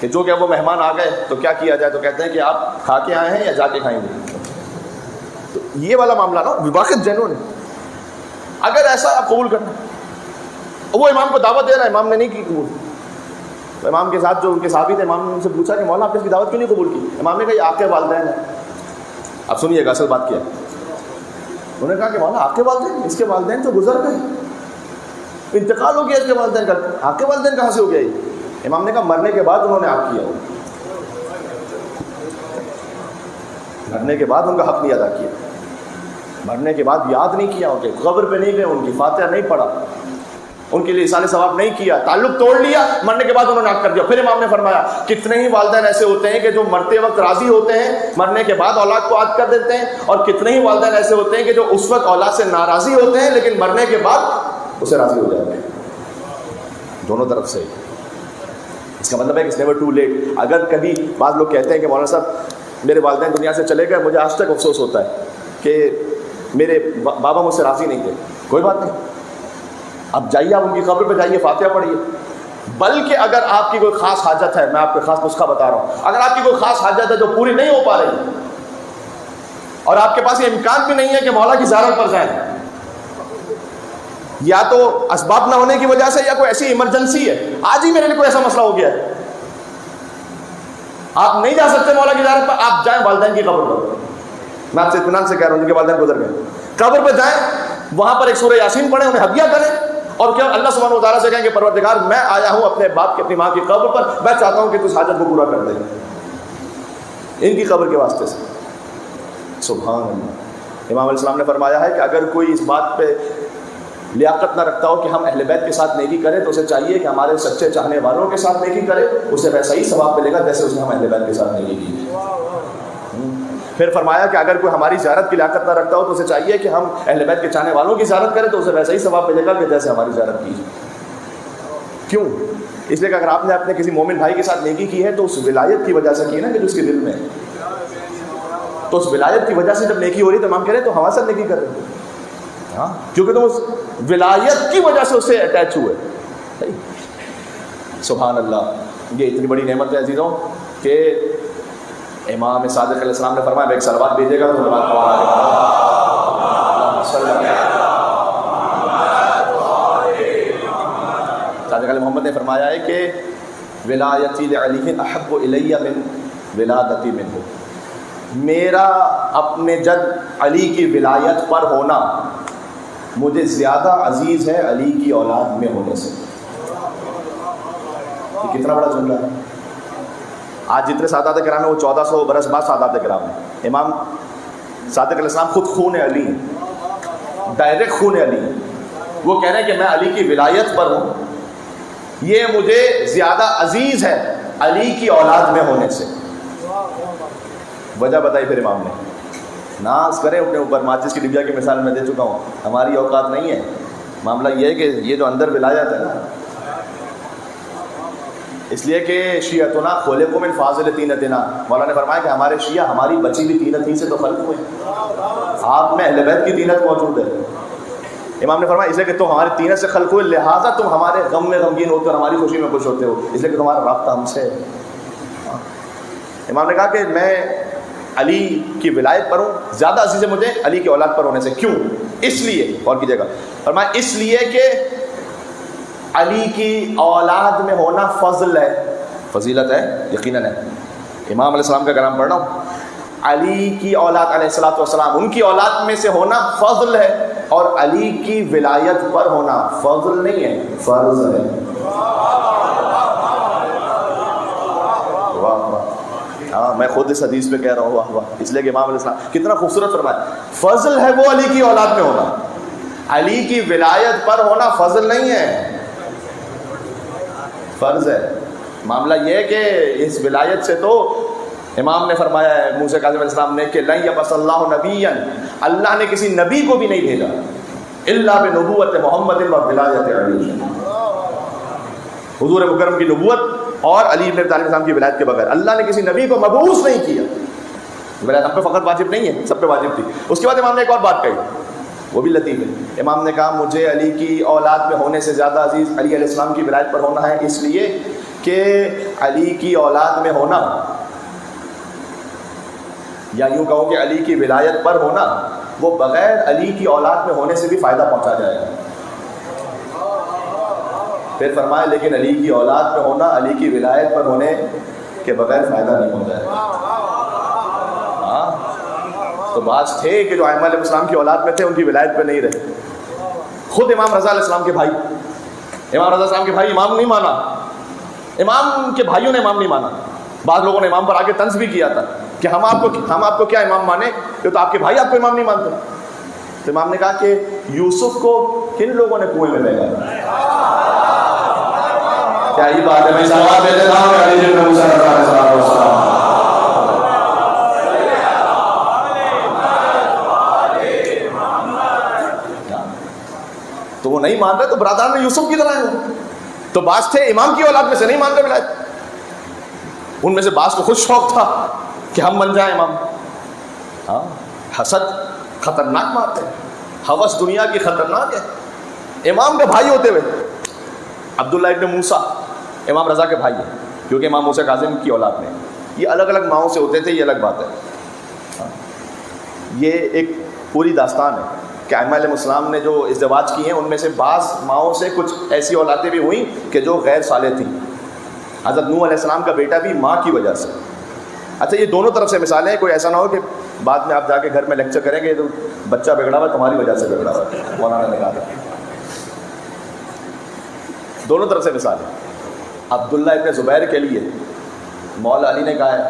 A: کہ جو کہ وہ مہمان آ گئے تو کیا کیا جائے, تو کہتے ہیں کہ آپ کھا کے آئے ہیں یا جا کے کھائیں گے. تو یہ والا معاملہ نا واقعی جینوئن ہے. اگر ایسا آپ قبول کرنا, وہ امام کو دعوت دے رہا ہے, امام نے نہیں کی قبول, تو امام کے ساتھ جو ان کے صحابی تھے, امام نے ان سے پوچھا کہ مولا آپ نے اس کی دعوت کیوں نہیں قبول کی؟ امام نے کہا یہ آپ کے والدین ہیں. اب سنیے گا اصل بات کیا ہے. انہوں نے کہا کہ مولا آپ کے والدین, اس کے والدین تو گزر گئے, انتقال ہو گیا اس کے والدین کا, آپ کے والدین کہاں سے ہو گیا یہ؟ امام نے کہا مرنے کے بعد انہوں نے آپ کیا, مرنے کے بعد ان کا حق نہیں ادا کیا, مرنے کے بعد یاد نہیں کیا, ان کے قبر پہ نہیں گئے, ان کی فاتحہ نہیں پڑھا, ان کے لیے ایصال ثواب نہیں کیا, تعلق توڑ لیا, مرنے کے بعد انہوں نے حق کر دیا. پھر امام نے فرمایا کتنے ہی والدین ایسے ہوتے ہیں کہ جو مرتے وقت راضی ہوتے ہیں, مرنے کے بعد اولاد کو عاد کر دیتے ہیں, اور کتنے ہی والدین ایسے ہوتے ہیں کہ جو اس وقت اولاد سے ناراضی ہوتے ہیں لیکن مرنے کے بعد اسے راضی ہو جاتے ہیں. دونوں طرف سے. اس کا مطلب ہے کہ it's never too late. اگر کبھی بعض لوگ کہتے ہیں کہ مولانا صاحب میرے والدین دنیا سے چلے گئے, مجھے آج تک افسوس ہوتا ہے کہ میرے بابا مجھ سے راضی نہیں تھے, کوئی بات نہیں, اب جائیے, آپ ان کی قبر پہ جائیے, فاتحہ پڑھیے. بلکہ اگر آپ کی کوئی خاص حاجت ہے, میں آپ کو خاص نسخہ بتا رہا ہوں, اگر آپ کی کوئی خاص حاجت ہے جو پوری نہیں ہو پا رہی اور آپ کے پاس یہ امکان بھی نہیں ہے کہ مولا کی زیارت پر جائیں, یا تو اسباب نہ ہونے کی وجہ سے یا کوئی ایسی ایمرجنسی ہے, آج ہی میرے لیے کوئی ایسا مسئلہ ہو گیا ہے, آپ نہیں جا سکتے مولا کی زیارت پر, آپ جائیں والدین کی قبر پر. میں آپ سے اطمینان سے کہہ رہا ہوں, جن کے والدین گزر گئے, قبر پہ جائیں, وہاں پر ایک سورہ یاسین پڑھیں, انہیں ہدیہ کریں, اور کیا اللہ سبحانہ و تعالیٰ سے کہیں کہ پروردگار میں آیا ہوں اپنے باپ کی, اپنی ماں کی قبر پر, میں چاہتا ہوں کہ تو اس حاجت کو پورا کر دیں ان کی قبر کے واسطے سے. سبحان اللہ. امام علیہ السلام نے فرمایا ہے کہ اگر کوئی اس بات پہ لیاقت نہ رکھتا ہو کہ ہم اہل بیت کے ساتھ نیکی کریں, تو اسے چاہیے کہ ہمارے سچے چاہنے والوں کے ساتھ نیکی کرے, اسے ویسا ہی ثواب ملے گا جیسے اس نے ہم اہل بیت کے ساتھ نیکی کی. پھر فرمایا کہ اگر کوئی ہماری زیارت کی لیاقت نہ رکھتا ہو تو اسے چاہیے کہ ہم اہل بیت کے چاہنے والوں کی زیارت کریں, تو اسے ویسا ہی ثواب ملے گا کہ جیسے ہماری زیارت کی. کیوں؟ اس لیے کہ اگر آپ نے اپنے کسی مومن بھائی کے ساتھ نیکی کی ہے تو اس ولایت کی وجہ سے کی نا, کہ جو اس کے دل میں ہے, تو اس ولایت کی وجہ سے جب نیکی ہو رہی ہے تو ہم کہہ رہے ہیں تو ہمارے ساتھ نیکی کر رہے ہیں, ہاں, کیونکہ تم اس ولایت کی وجہ سے اس سے اٹیچ ہوئے. سبحان اللہ. یہ اتنی بڑی نعمت ہے عزیزوں کہ امام صادق علیہ السلام نے فرمایا ایک صلوات بھیجے گا تو صادق علیہ محمد نے فرمایا ہے کہ ولایتی لعلی احب الی من ولادتی منہ, میرا اپنے جد علی کی ولایت پر ہونا مجھے زیادہ عزیز ہے علی کی اولاد میں ہونے سے. یہ کتنا بڑا جملہ ہے. آج جتنے سادات کرام ہیں وہ 1400 برس بعد سادات کرام ہیں. امام صادق علیہ السلام خود خون علی ہیں, ڈائریکٹ خون علی ہیں. وہ کہہ رہے ہیں کہ میں علی کی ولایت پر ہوں, یہ مجھے زیادہ عزیز ہے علی کی اولاد میں ہونے سے. وجہ بتائی پھر امام نے, ناز کریں اپنے اوپر, ماچس کی ڈبیا کی مثال میں دے چکا ہوں, ہماری اوقات نہیں ہے. معاملہ یہ ہے کہ یہ جو اندر ولایت ہے نا, اس لیے کہ شیعتنا خلقوا من فاضل طینتنا, مولانا نے فرمایا کہ ہمارے شیعہ ہماری بچی ہوئی طینت ہی سے تو خلق ہوئے, آپ میں اہل بیت کی طینت موجود ہے. امام نے فرمایا اس لیے کہ تم ہمارے طینت سے خلق ہوئے، لہٰذا تم ہمارے غم میں غمگین ہوتے ہو اور ہماری خوشی میں خوش ہوتے ہو، اس لیے کہ تمہارا رابطہ ہم سے ہے۔ امام نے کہا کہ میں علی کی ولایت پر ہوں، زیادہ عزیز ہے مجھے علی کی اولاد پر ہونے سے۔ کیوں؟ اس لیے، غور کیجیے گا، فرمایا اس لیے کہ علی کی اولاد میں ہونا فضل ہے، فضیلت ہے، یقیناً ہے۔ امام علیہ السلام کا کلام پڑھ رہا ہوں، علی کی اولاد علیہ الصلوۃ والسلام، ان کی اولاد میں سے ہونا فضل ہے، اور علی کی ولایت پر ہونا فضل نہیں ہے، فرض ہے۔ واہ واہ، ہاں میں خود اس حدیث پہ کہہ رہا ہوں واہ واہ، اس لیے کہ امام علیہ السلام کتنا خوبصورت فرمایا، فضل ہے وہ علی کی اولاد میں ہونا، علی کی ولایت پر ہونا فضل نہیں ہے، فرض ہے۔ معاملہ یہ ہے کہ اس ولایت سے تو امام نے فرمایا ہے موسیٰ کاظم علیہ السلام نے کہ لن یبعث اللہ نبیا، اللہ نے کسی نبی کو بھی نہیں بھیجا الا بنبوت محمد و ولایت علی، حضور مکرم کی نبوت اور علی بن ابی طالب السلام کی ولایت کے بغیر اللہ نے کسی نبی کو مبعوث نہیں کیا۔ ولایت ہم پہ فقط واجب نہیں ہے، سب پہ واجب تھی۔ اس کے بعد امام نے ایک اور بات کہی، وہ بھی لطیف ہے۔ امام نے کہا مجھے علی کی اولاد میں ہونے سے زیادہ عزیز علی علیہ السلام کی ولایت پر ہونا ہے، اس لیے کہ علی کی اولاد میں ہونا، یا یوں کہوں کہ علی کی ولایت پر ہونا، وہ بغیر علی کی اولاد میں ہونے سے بھی فائدہ پہنچا جائے گا۔ پھر فرمایا لیکن علی کی اولاد میں ہونا علی کی ولایت پر ہونے کے بغیر فائدہ نہیں پہنچا جائے گا۔ ہاں تو بعض تھے کہ جو ائمہ علیہ السلام کی اولاد میں تھے ان کی ولایت پہ نہیں رہے۔ خود امام رضا علیہ السلام کے بھائی، امام رضا علیہ السلام کے بھائی امام نہیں مانا، امام کے بھائیوں نے امام نہیں مانا۔ بعض لوگوں نے امام پر آ کے طنز بھی کیا تھا کہ ہم آپ کو کیا امام مانے، یہ تو آپ کے بھائی آپ کو امام نہیں مانتے۔ تو امام نے کہا کہ یوسف کو کن لوگوں نے کنویں میں پھینکا؟ کیا یہ بات ہے؟ میں سوال دیتے تھا کہ علی بن موسیٰ علیہ السلام، تو وہ نہیں مان رہے تو برادران یوسف کی طرح ہیں۔ تو بعض تھے امام کی اولاد میں سے نہیں مانتے ولایت، ان میں سے بعض کو خود شوق تھا کہ ہم بن جائیں امام۔ ہاں حسد خطرناک بات ہے، ہوس دنیا کی خطرناک ہے۔ امام کے بھائی ہوتے ہوئے عبداللہ ابن موسیٰ امام رضا کے بھائی ہیں، کیونکہ امام موسیٰ کاظم کی اولاد میں، یہ الگ الگ ماؤں سے ہوتے تھے، یہ الگ بات ہے۔ یہ ایک پوری داستان ہے کہ ائمہ علیہ السلام نے جو ازدواج کی ہیں ان میں سے بعض ماؤں سے کچھ ایسی اولادیں بھی ہوئیں کہ جو غیر صالح تھیں۔ حضرت نوح علیہ السلام کا بیٹا بھی ماں کی وجہ سے۔ اچھا یہ دونوں طرف سے مثالیں ہیں، کوئی ایسا نہ ہو کہ بعد میں آپ جا کے گھر میں لیکچر کریں گے تو بچہ بگڑا ہوا تمہاری وجہ سے بگڑا ہوا، مولانا نے کہا تھا۔ دونوں طرف سے مثال ہے۔ عبداللہ ابن زبیر کے لیے مولا علی نے کہا ہے،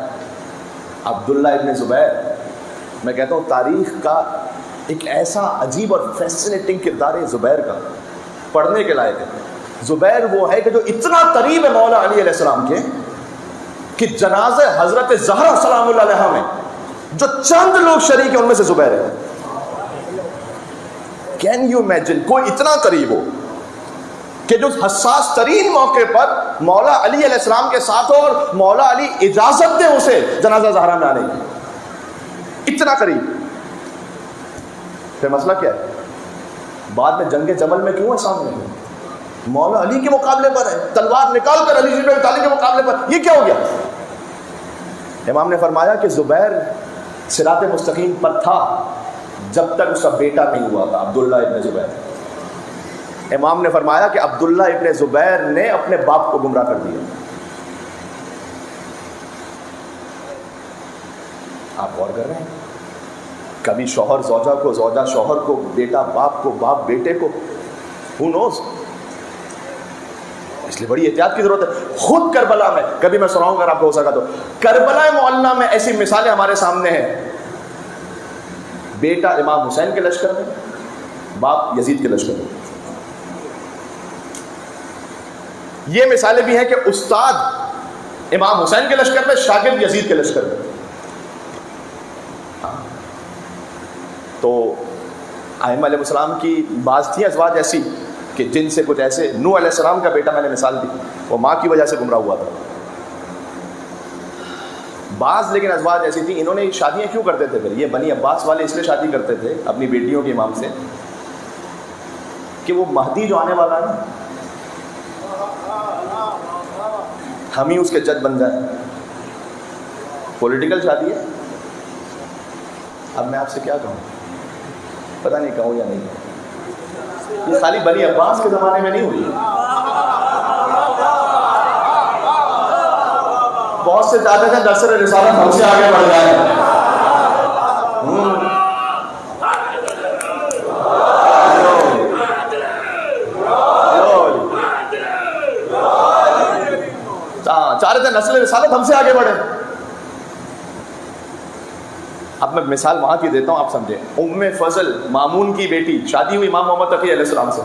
A: عبداللہ ابن زبیر میں کہتا ہوں تاریخ کا ایک ایسا عجیب اور فیسنیٹنگ کردار ہے زبیر کا، پڑھنے کے لائق ہے۔ زبیر وہ ہے کہ جو اتنا قریب ہے مولا علی علیہ السلام کے کہ جنازہ حضرت زہرا سلام اللہ علیہا میں جو چند لوگ شریک ہیں ان میں سے زبیر ہے۔ کین یو امیجن کوئی اتنا قریب ہو کہ جو حساس ترین موقع پر مولا علی علیہ السلام کے ساتھ ہو اور مولا علی اجازت دیں اسے جنازہ زہرا میں آنے کی، اتنا قریب۔ پھر مسئلہ کیا ہے؟ بعد میں جنگ جمل میں کیوں ہے سامنے؟ مولا علی کے مقابلے پر ہے، تلوار نکال کر علی بن ابی طالب کے مقابلے پر، یہ کیا ہو گیا؟ امام نے فرمایا کہ زبیر صراط مستقیم پر تھا جب تک اس کا بیٹا نہیں ہوا تھا، عبداللہ ابن زبیر۔ امام نے فرمایا کہ عبداللہ ابن زبیر نے اپنے باپ کو گمراہ کر دیا۔ آپ غور کر رہے ہیں؟ کبھی شوہر زوجہ کو، زوجہ شوہر کو، بیٹا باپ کو، باپ بیٹے کو، who knows؟ اس لیے بڑی احتیاط کی ضرورت ہے۔ خود کربلا میں کبھی میں سناؤں اگر آپ کو ہو سکا تو، کربلا معلیٰ میں ایسی مثالیں ہمارے سامنے ہیں، بیٹا امام حسین کے لشکر میں، باپ یزید کے لشکر میں۔ یہ مثالیں بھی ہیں کہ استاد امام حسین کے لشکر میں، شاگرد یزید کے لشکر میں۔ تو ائمہ علیہ السلام کی بعض تھیں ازواج ایسی کہ جن سے کچھ ایسے، نوح علیہ السلام کا بیٹا میں نے مثال دی، وہ ماں کی وجہ سے گمراہ ہوا تھا۔ بعض لیکن ازواج ایسی تھیں، انہوں نے شادیاں کیوں کرتے تھے؟ پھر یہ بنی عباس والے اس لیے شادی کرتے تھے اپنی بیٹیوں کے امام سے کہ وہ مہدی جو آنے والا ہے نا، ہم ہی اس کے جج بن جائیں. پولیٹیکل شادی ہے. اب میں آپ سے کیا کہوں، پتہ نہیں کہوں یا نہیں. یہ خالی بنی عباس کے زمانے میں نہیں ہوئی، بہت سے چاہتے تھے نصر رسالت ہم سے آگے بڑھ جائے. چاہ رہے تھے نسل رسالت ہم سے آگے بڑھے. اب میں مثال وہاں کی دیتا ہوں، آپ سمجھیں. ام فضل مامون کی بیٹی شادی ہوئی امام محمد تقی علیہ السلام سے.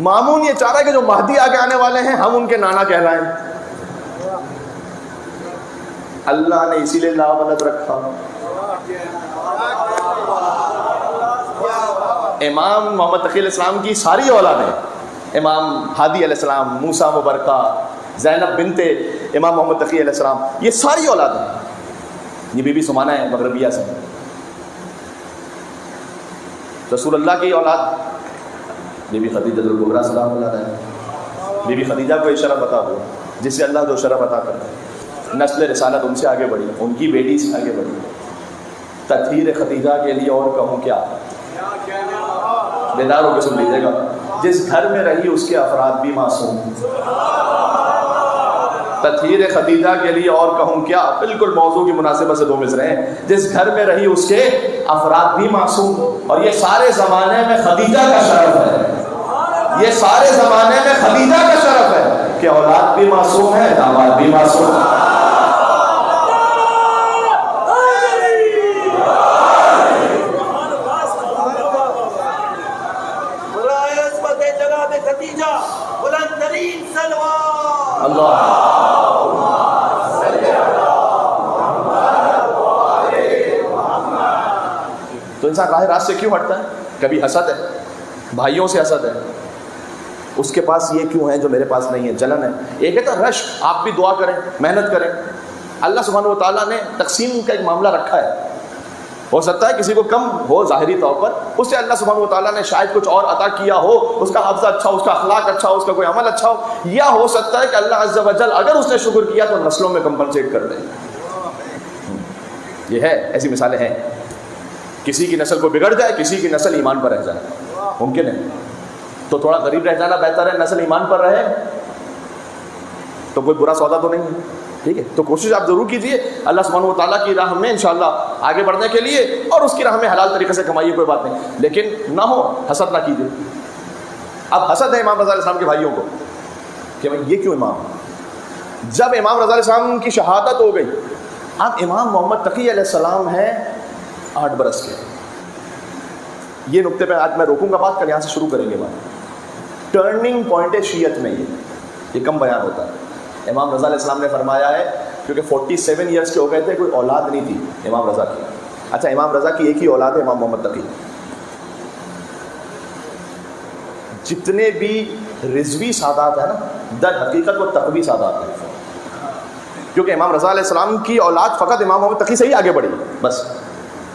A: مامون یہ چاہ رہا ہے کہ جو مہدی آگے آنے والے ہیں ہم ان کے نانا کہلائیں. اللہ نے اسی لیے لا ولد رکھا. امام محمد تقی علیہ السلام کی ساری اولادیں، امام ہادی علیہ السلام، موسیٰ مبرکہ، زینب بنت امام محمد تقی علیہ السلام، یہ ساری اولادیں. یہ بی بی سمانہ ہے مغربیہ سے. رسول اللہ کی اولاد بی بی خدیجہ الکبریٰ سلام اللہ علیہا. بی بی خدیجہ کو یہ شرف عطا ہوا جس سے اللہ جو شرف عطا کرتا ہے. نسل رسالت ان سے آگے بڑھی، ان کی بیٹی سے آگے بڑھی. تطہیر خدیجہ کے لیے اور کہوں کیا، بیدار ہو کے سن لیجیے گا. جس گھر میں رہی اس کے افراد بھی معصوم. تطہیر خدیجہ کے لیے اور کہوں کیا، بالکل موضوع کی مناسبت سے دو مصرے ہیں. جس گھر میں رہی اس کے افراد بھی معصوم. اور یہ سارے زمانے میں خدیجہ کا شرف ہے، یہ سارے زمانے میں خدیجہ کا شرف ہے کہ اولاد بھی معصوم ہے، داماد بھی معصوم ہے. اللہ تو انسان راہ راست سے کیوں ہٹتا ہے؟ کبھی حسد ہے، بھائیوں سے حسد ہے، اس کے پاس یہ کیوں ہے جو میرے پاس نہیں ہے، جلن ہے. ایک ہے تو رشک. آپ بھی دعا کریں، محنت کریں. اللہ سبحانہ و تعالیٰ نے تقسیم کا ایک معاملہ رکھا ہے. ہو سکتا ہے کسی کو کم ہو ظاہری طور پر، اس سے اللہ سبحانہ و تعالیٰ نے شاید کچھ اور عطا کیا ہو، اس کا حافظہ اچھا ہو، اس کا اخلاق اچھا ہو، اس کا کوئی عمل اچھا ہو. یا ہو سکتا ہے کہ اللہ عز و جل اگر اس نے شکر کیا تو نسلوں میں کمپنسیٹ کر دے. یہ ہے، ایسی مثالیں ہیں. کسی کی نسل کو بگڑ جائے، کسی کی نسل ایمان پر رہ جائے، ممکن ہے. تو تھوڑا غریب رہ جانا بہتر ہے، نسل ایمان پر رہے تو کوئی برا سودا تو نہیں ہے. ٹھیک ہے، تو کوشش آپ ضرور کیجئے اللہ سبحانہ و تعالیٰ کی راہ میں انشاءاللہ آگے بڑھنے کے لیے، اور اس کی راہ میں حلال طریقے سے کمائیے، کوئی بات نہیں. لیکن نہ ہو حسد نہ کیجیے. اب حسد ہے امام رضا علیہ السلام کے بھائیوں کو کہ یہ کیوں امام. جب امام رضا علیہ السلام کی شہادت ہو گئی، اب امام محمد تقی علیہ السلام ہیں 8 برس کے. یہ نقطے پہ آج میں روکوں گا بات، کل یہاں سے شروع کریں گے بات. ٹرننگ پوائنٹ ہے شیعت میں. یہ کم بیان ہوتا ہے. امام رضا علیہ السلام نے فرمایا ہے، کیونکہ 47 ایئرس کے ہو گئے تھے، کوئی اولاد نہیں تھی امام رضا کی. اچھا، امام رضا کی ایک ہی اولاد ہے، امام محمد تقی. جتنے بھی رضوی سادات ہیں نا، در حقیقت وہ تقوی سادات ہیں. کیونکہ امام رضا علیہ السلام کی اولاد فقط امام محمد تقی سے ہی آگے بڑھی بس.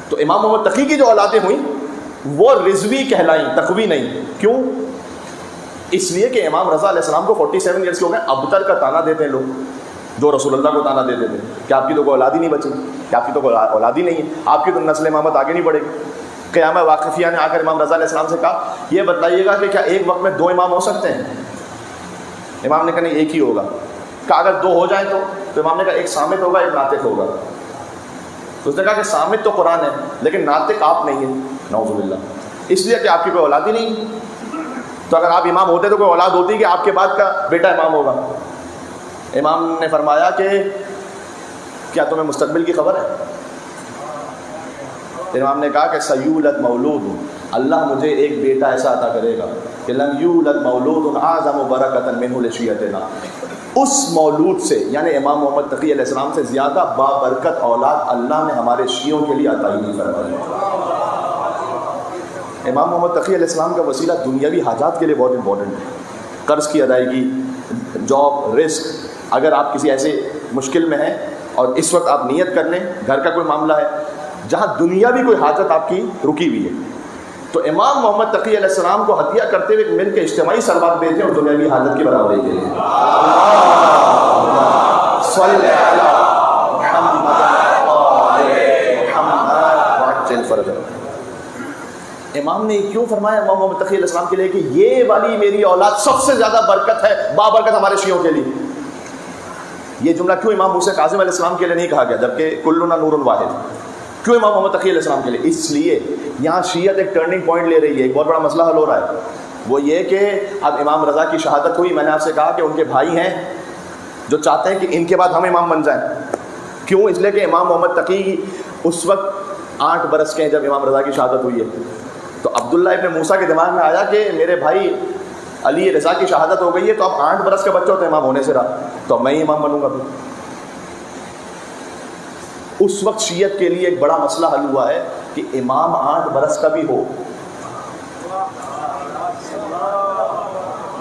A: تو امام محمد تقی کی جو اولادیں ہوئیں وہ رضوی کہلائیں، تقوی نہیں. کیوں؟ اس لیے کہ امام رضا علیہ السلام کو 47 ایئرس کے ہو گئے. ابتر کا تانا دیتے ہیں لوگ، جو رسول اللہ کو تانا دیتے تھے کہ آپ کی تو کوئی اولاد ہی نہیں بچی، کہ آپ کی تو کوئی اولاد ہی نہیں ہے، آپ کی تو نسل امامت آگے نہیں بڑھے گی. قیامہ واقفیہ نے آ کر امام رضا علیہ السلام سے کہا، یہ بتلائیے گا کہ کیا ایک وقت میں 2 امام ہو سکتے ہیں؟ امام نے کہا نہیں، ایک ہی ہوگا. کہا اگر 2 ہو جائیں تو امام نے کہا ایک صامت ہوگا، ایک ناطق ہوگا. تو اس نے کہا کہ صامت تو قرآن ہے لیکن ناطق آپ نہیں ہیں، نعوذ باللہ، اس لیے کہ آپ کی کوئی اولاد ہی نہیں. تو اگر آپ امام ہوتے تو کوئی اولاد ہوتی کہ آپ کے بعد کا بیٹا امام ہوگا. امام نے فرمایا کہ کیا تمہیں مستقبل کی خبر ہے؟ امام نے کہا کہ سیولد مولود، اللہ مجھے ایک بیٹا ایسا عطا کرے گا کہ لن یولد مولود اعظم برکۃ منہ لشیعتنا. اس مولود سے یعنی امام محمد تقی علیہ السلام سے زیادہ بابرکت اولاد اللہ نے ہمارے شیعوں کے لیے عطا ہی نہیں فرمائی. امام محمد تقی علیہ السلام کا وسیلہ دنیاوی حاجات کے لیے بہت امپورٹنٹ ہے. قرض کی ادائیگی، جاب، رزق. اگر آپ کسی ایسے مشکل میں ہیں اور اس وقت آپ نیت کر لیں، گھر کا کوئی معاملہ ہے جہاں دنیاوی کوئی حاجت آپ کی رکی ہوئی ہے، تو امام محمد تقی علیہ السلام کو ہدیہ کرتے ہوئے مل کے اجتماعی سلوات بھیجیں اور دنیاوی حالت کی برابری کے لیے. صلی علی محمد. امام نے کیوں فرمایا امام محمد تقی علیہ السلام کے لیے کہ یہ والی میری اولاد سب سے زیادہ برکت ہے، بابرکت ہمارے شیعوں کے لیے. یہ جملہ کیوں امام موسیٰ کاظم علیہ السلام کے لیے نہیں کہا گیا جبکہ کلنا نور واحد؟ کیوں امام محمد تقی علیہ السلام کے لیے؟ اس لیے یہاں شیعت ایک ٹرننگ پوائنٹ لے رہی ہے، ایک بہت بڑا مسئلہ حل ہو رہا ہے. وہ یہ کہ اب امام رضا کی شہادت ہوئی، میں نے آپ سے کہا کہ ان کے بھائی ہیں جو چاہتے ہیں کہ ان کے بعد ہم امام بن جائیں. کیوں؟ اس لیے کہ امام محمد تقی اس وقت 8 برس کے ہیں جب امام رضا کی شہادت ہوئی ہے. تو عبداللہ ابن موسیٰ کے دماغ میں آیا کہ میرے بھائی علی رضا کی شہادت ہو گئی ہے، تو اب 8 برس کا بچہ تو امام ہونے سے رہا، تو میں ہی امام بنوں گا. اس وقت شیعت کے لیے ایک بڑا مسئلہ حل ہوا ہے کہ امام 8 برس کا بھی ہو.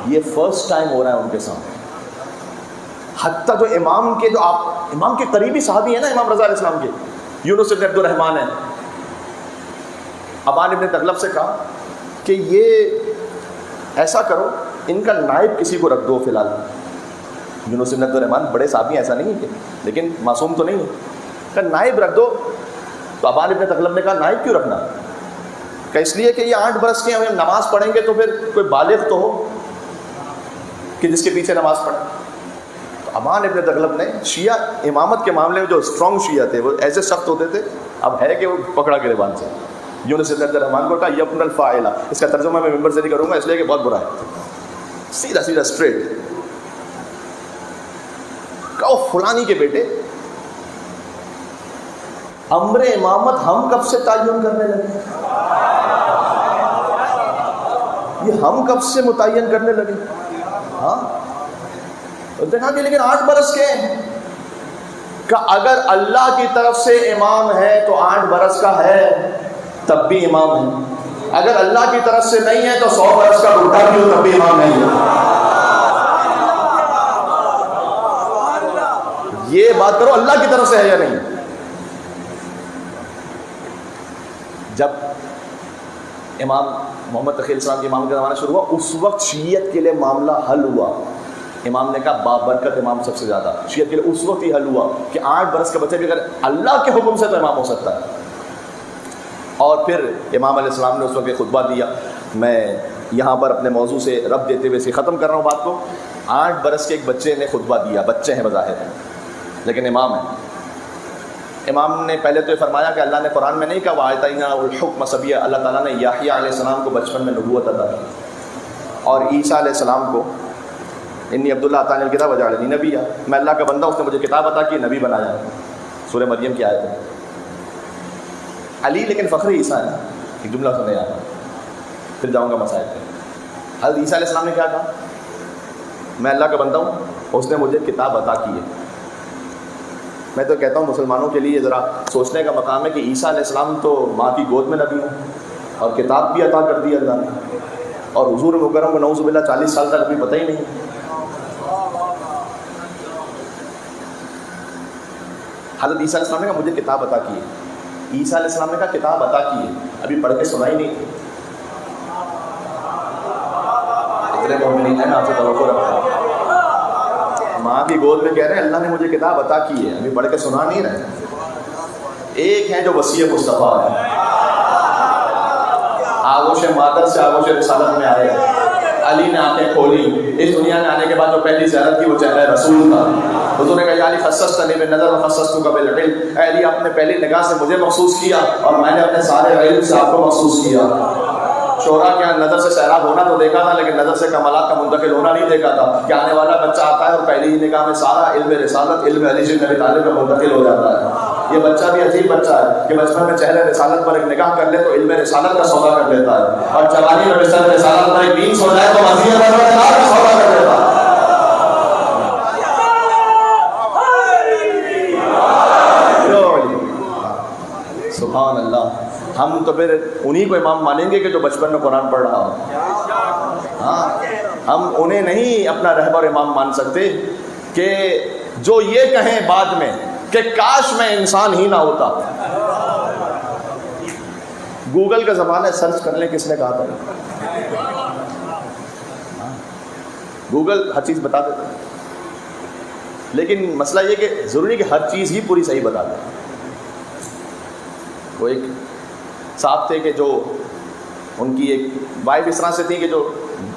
A: یہ فرسٹ ٹائم ہو رہا ہے ان کے سامنے. حتیٰ جو امام کے قریبی صحابی ہیں نا امام رضا علیہ السلام کے، یونس بن عبد الرحمن ہیں، ابان ابن تغلب سے کہا کہ یہ ایسا کرو ان کا نائب کسی کو رکھ دو فی الحال. یونس بن عبد الرحمن بڑے صحابی ایسا نہیں ہے لیکن معصوم تو نہیں ہے، کہ نائب رکھ دو. تو ابان ابن تغلب نے کہا نائب کیوں رکھنا؟ کہ اس لیے کہ یہ 8 برس کے ہم نماز پڑھیں گے تو پھر کوئی بالغ تو ہو کہ جس کے پیچھے نماز پڑھے. تو ابان ابن تغلب نے شیعہ امامت کے معاملے میں جو اسٹرانگ شیعہ تھے وہ ایسے سخت ہوتے تھے، اب ہے کہ وہ پکڑا گریبان سے. یونس بن عبد الرحمن کو کہا یبن الفاعلہ، اس کا ترجمہ میں ممبر سے نہیں کروں گا اس لیے کہ بہت برا ہے، سیدھا سیدھا اسٹریٹ کہو فلانی کے بیٹے امر امامت ہم کب سے تعین کرنے لگے؟ یہ ہم کب سے متعین کرنے لگے؟ ہاں دیکھا کہ لیکن 8 برس کے ہیں کہ اگر اللہ کی طرف سے امام ہے تو 8 برس کا ہے تب بھی امام ہے، اگر اللہ کی طرف سے نہیں ہے تو 100 برس کا بوڑھا بھی ہو تب بھی امام نہیں ہے. یہ بات کرو اللہ کی طرف سے ہے یا نہیں. جب امام محمد تقی علیہ السلام کی امامت کا زمانہ شروع ہوا اس وقت شیعت کے لیے معاملہ حل ہوا. امام نے کہا بابرکت امام سب سے زیادہ. شیعت کے لیے اس وقت ہی حل ہوا کہ 8 برس کا بچہ بھی اگر اللہ کے حکم سے تو امام ہو سکتا ہے. اور پھر امام علیہ السلام نے اس وقت خطبہ دیا. میں یہاں پر اپنے موضوع سے ربط دیتے ہوئے ختم کر رہا ہوں بات کو. 8 برس کے ایک بچے نے خطبہ دیا، بچے ہیں بظاہر لیکن امام ہیں. امام نے پہلے تو یہ فرمایا کہ اللہ نے قرآن میں نہیں کہا وَآتَيْنَاهُ الْحُكْمَ صَبِيًّا، اللہ تعالیٰ نے یحییٰ علیہ السلام کو بچپن میں نبوت عطا کی، اور عیسیٰ علیہ السلام کو انی عبداللہ آتانی الکتاب وجعلنی نبیّا، میں اللہ کا بندہ اس نے مجھے کتاب عطا کی، نبی بنایا. سورہ مریم کی آیت ہے. علی لیکن فخر عیسیٰ ہے. ایک جملہ سنے آیا پھر جاؤں گا مسائل پہ. حضرت عیسیٰ علیہ السلام نے کیا کہا؟ میں اللہ کا بندہ ہوں، اس نے مجھے کتاب عطا کی ہے. میں تو کہتا ہوں مسلمانوں کے لیے ذرا سوچنے کا مقام ہے کہ عیسیٰ علیہ السلام تو ماں کی گود میں نبی ہیں اور کتاب بھی عطا کر دی اللہ نے، اور حضور مکرم کو نعوذ باللہ 40 سال تک ابھی پتہ ہی نہیں. حضرت عیسیٰ علیہ السلام نے کہا مجھے کتاب عطا کی ہے. عیسیٰ علیہ السلام نے کہا کتاب عطا کی ہے، ابھی پڑھ کے سنا ہی نہیں. اتنے مومنین ہیں آپ سے توقع رکھتے ہیں، ماں کی گود میں کہہ رہے ہیں اللہ نے مجھے کتاب عطا کی ہے، ابھی پڑھ کے سنا نہیں رہے. ایک ہے جو وسیع مصطفیٰ ہے، آغوش مادر سے آغوش رسالت میں آئے. علی نے آنکھیں کھولی، اس دنیا میں آنے کے بعد جو پہلی زیارت کی وہ چہرہ رسول تھا. حضور نے کہا یا علی خصصتنی بالنظر وخصصتک بالعلم، اے علی آپ نے پہلی نگاہ سے مجھے مخصوص کیا اور میں نے اپنے سارے علم سے آپ کو مخصوص کیا. شعراء کے نظر سے سیراب ہونا تو دیکھا تھا لیکن نظر سے کمالات کا منتقل ہونا نہیں دیکھا تھا کہ آنے والا بچہ آتا ہے اور پہلی ہی نگاہ میں سارا علم رسالت علم علی سے نبی طالب کا منتقل ہو جاتا ہے. یہ بچہ بھی عجیب بچہ ہے کہ بچپن میں چہرے رسالت پر ایک نگاہ کر لے تو علم رسالت کا سودا کر لیتا ہے، اور جوانی میں رسالت پر ایک بیس ہو جائے تو مزید کا سودا کر لیتا ہے. سبحان اللہ. ہم تو پھر انہی کو امام مانیں گے کہ جو بچپن میں قرآن پڑھ رہا ہو. ہاں ہم انہیں نہیں اپنا رہبر امام مان سکتے کہ جو یہ کہیں بعد میں کہ کاش میں انسان ہی نہ ہوتا. گوگل کا زمانہ ہے، سرچ کر لیں کس نے کہا تھا. گوگل ہر چیز بتا دیتا ہے، لیکن مسئلہ یہ کہ ضروری کہ ہر چیز ہی پوری صحیح بتا دیں. وہ ایک صاحب تھے کہ جو ان کی ایک وائف اس طرح سے تھی کہ جو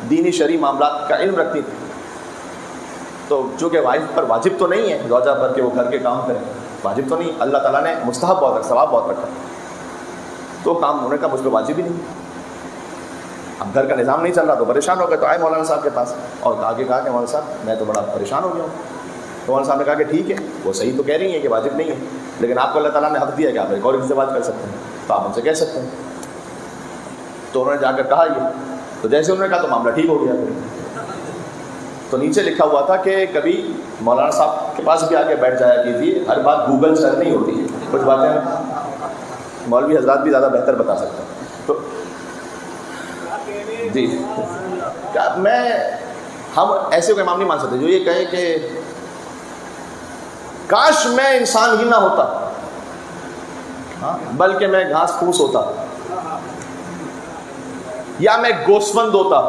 A: دینی شرعی معاملات کا علم رکھتی تھی، تو چونکہ وائف پر واجب تو نہیں ہے زوجہ پر کہ وہ گھر کے کام کریں، واجب تو نہیں، اللہ تعالیٰ نے مستحب بہت رکھا، ثواب بہت رکھا، تو کام انہوں نے کہا مجھ پہ واجب ہی نہیں. اب گھر کا نظام نہیں چل رہا تو پریشان ہو گئے، تو آئے مولانا صاحب کے پاس اور آگے کہا کہ مولانا صاحب میں تو بڑا پریشان ہو گیا ہوں. تو مولانا صاحب نے کہا کہ ٹھیک ہے، وہ صحیح تو کہہ رہی ہیں کہ واجب نہیں ہے، لیکن آپ کو اللہ تعالیٰ نے حق دیا کہ آپ ایک اور ازدواج کر سکتے ہیں، تو آپ ان سے کہہ سکتے ہیں. تو انہوں نے جا کر کہا یہ، تو جیسے انہوں نے کہا تو معاملہ ٹھیک ہو گیا. تو نیچے لکھا ہوا تھا کہ کبھی مولانا صاحب کے پاس بھی آ کے بیٹھ جایا کیجیے، ہر بات گوگل سرچ نہیں ہوتی ہے، کچھ باتیں مولوی حضرات بھی زیادہ بہتر بتا سکتے ہیں. تو جی ہم ایسے کوئی امام نہیں مان سکتے جو یہ کہے کہ کاش میں انسان ہی نہ ہوتا، بلکہ میں گھاس پھوس ہوتا، یا میں گوشتبند ہوتا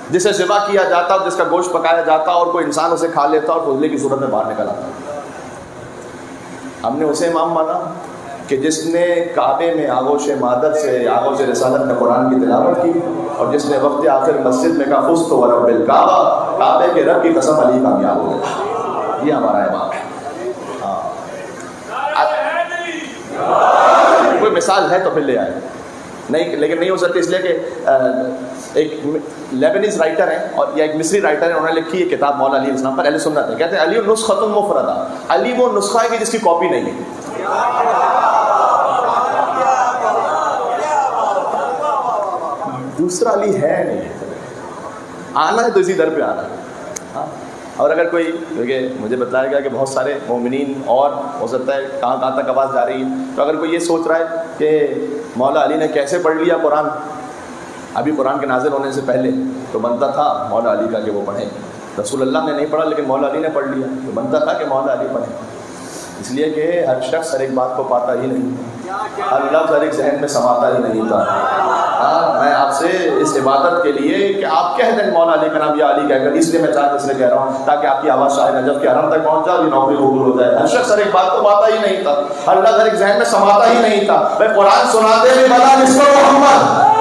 A: جسے ذبح کیا جاتا اور جس کا گوشت پکایا جاتا اور کوئی انسان اسے کھا لیتا اور فضلے کی صورت میں باہر نکل آتا. ہم نے اسے امام مانا کہ جس نے کعبے میں آغوش مادر سے آغوش رسالت میں قرآن کی تلاوت کی، اور جس نے وقت آخر مسجد میں کہا فزت ورب الکعبہ، کعبے کے رب کی قسم علی کامیاب ہو گیا. یہ ہمارا امام ہے. کوئی مثال ہے تو پھر لے آئے، نہیں لیکن نہیں ہو سکتی، اس لیے کہ ایک لیبنیز رائٹر ہیں اور یا ایک مصری رائٹر ہیں، انہوں نے لکھی یہ کتاب مولا علی علیہ السلام پر، اہل سنت ہے، کہتے ہیں علی نسخۃ مفردہ، علی وہ نسخہ ہے کہ جس کی کاپی نہیں ہے. دوسرا علی ہے نہیں، آنا ہے تو اسی در پہ آنا ہے. اور اگر کوئی، کیونکہ مجھے بتایا گیا کہ بہت سارے مومنین اور ہو سکتا ہے کہاں تک آواز جا رہی ہے، تو اگر کوئی یہ سوچ رہا ہے کہ مولا علی نے کیسے پڑھ لیا قرآن ابھی قرآن کے نازل ہونے سے پہلے، تو بنتا تھا مولا علی کا کہ وہ پڑھیں. رسول اللہ نے نہیں پڑھا لیکن مولا علی نے پڑھ لیا، تو بنتا تھا کہ مولا علی پڑھیں. اس لیے کہ ہر شخص ہر ایک بات کو پاتا ہی نہیں، ہر لفظ ہر ایک ذہن میں سماتا ہی نہیں تھا. میں آپ سے اس عبادت کے لیے کہ آپ کہہ دیں مولا علی کا نام یا علی کہہ کر، اس لیے میں چار اس لیے کہہ رہا ہوں تاکہ آپ کی آواز شاہ نجف کے حرم تک پہنچ جائے اور نوکری قبول ہو جائے. ہر شخص ہر ایک بات کو پاتا ہی نہیں تھا، ہر لفظ ہر ایک ذہن میں سماتا ہی نہیں تھا. میں قرآن سناتے بھی بلا کس کو محمد،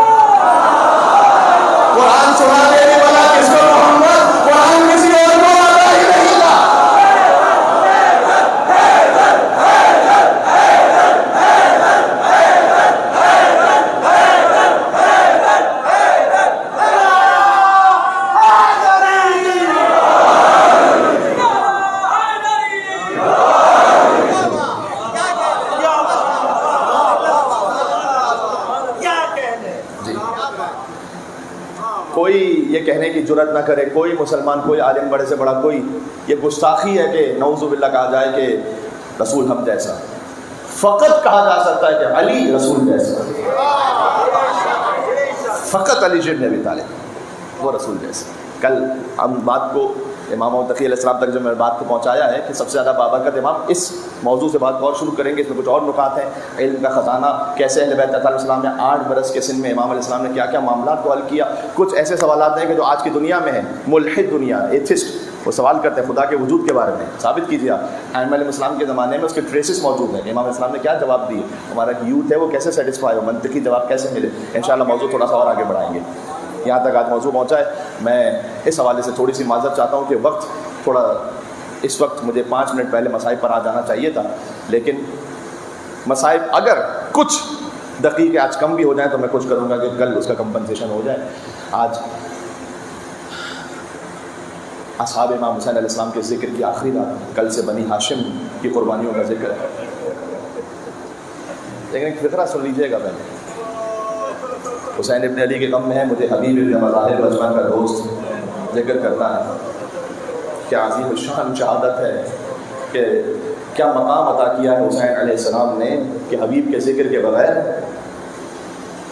A: قرآن سناتے بھی بلا کس کو محمد، قرآن کسی اور کو آتا ہی نہیں تھا. کوئی یہ کہنے کی جرت نہ کرے، کوئی مسلمان، کوئی عالم بڑے سے بڑا کوئی، یہ گستاخی ہے کہ نعوذ باللہ کہا جائے کہ رسول ہم جیسا. فقط کہا جا سکتا ہے کہ علی رسول جیسا، فقط علی بن ابی طالب وہ رسول جیسا. کل ہم بات کو امام تقی علیہ السلام تک جو میں نے بات کو پہنچایا ہے کہ سب سے زیادہ بابرکت امام، اس موضوع سے بات اور شروع کریں گے. اس میں کچھ اور نکات ہیں، علم کا خزانہ، کیسے اہل بیت علیہ السلام نے 8 برس کے سن میں امام علیہ السلام نے کیا کیا معاملات کو حل کیا. کچھ ایسے سوالات ہیں کہ جو آج کی دنیا میں ہیں، ملحد دنیا، ایتھسٹ، وہ سوال کرتے ہیں خدا کے وجود کے بارے میں. ثابت کیجیے آپ ائمہ علیہ السلام کے زمانے میں اس کے ٹریسز موجود ہیں کہ امام علیہ السلام نے کیا جواب دیے، ہمارا یوتھ ہے وہ کیسے سیٹسفائی ہو، منطقی جواب کیسے ملے. انشاءاللہ موضوع تھوڑا سا اور آگے بڑھائیں گے. یہاں تک آج موضوع پہنچا ہے. میں اس حوالے سے تھوڑی سی معذرت چاہتا ہوں کہ وقت تھوڑا، اس وقت مجھے 5 منٹ پہلے مصائب پر آ جانا چاہیے تھا، لیکن مصائب اگر کچھ دقیقے آج کم بھی ہو جائیں تو میں کچھ کروں گا کہ کل اس کا کمپنسیشن ہو جائے. آج اصحاب امام حسین علیہ السلام کے ذکر کی آخری رات، کل سے بنی ہاشم کی قربانیوں کا ذکر ہے. لیکن ایک فقرہ سن لیجیے گا. پہلے حسین ابن علی کے غم میں ہے، مجھے حبیب ابن مظاہر بچپن کا دوست ذکر کرتا ہے. کیا عظیم الشان شہادت ہے کہ کیا مقام عطا کیا ہے حسین علیہ السلام نے کہ حبیب کے ذکر کے بغیر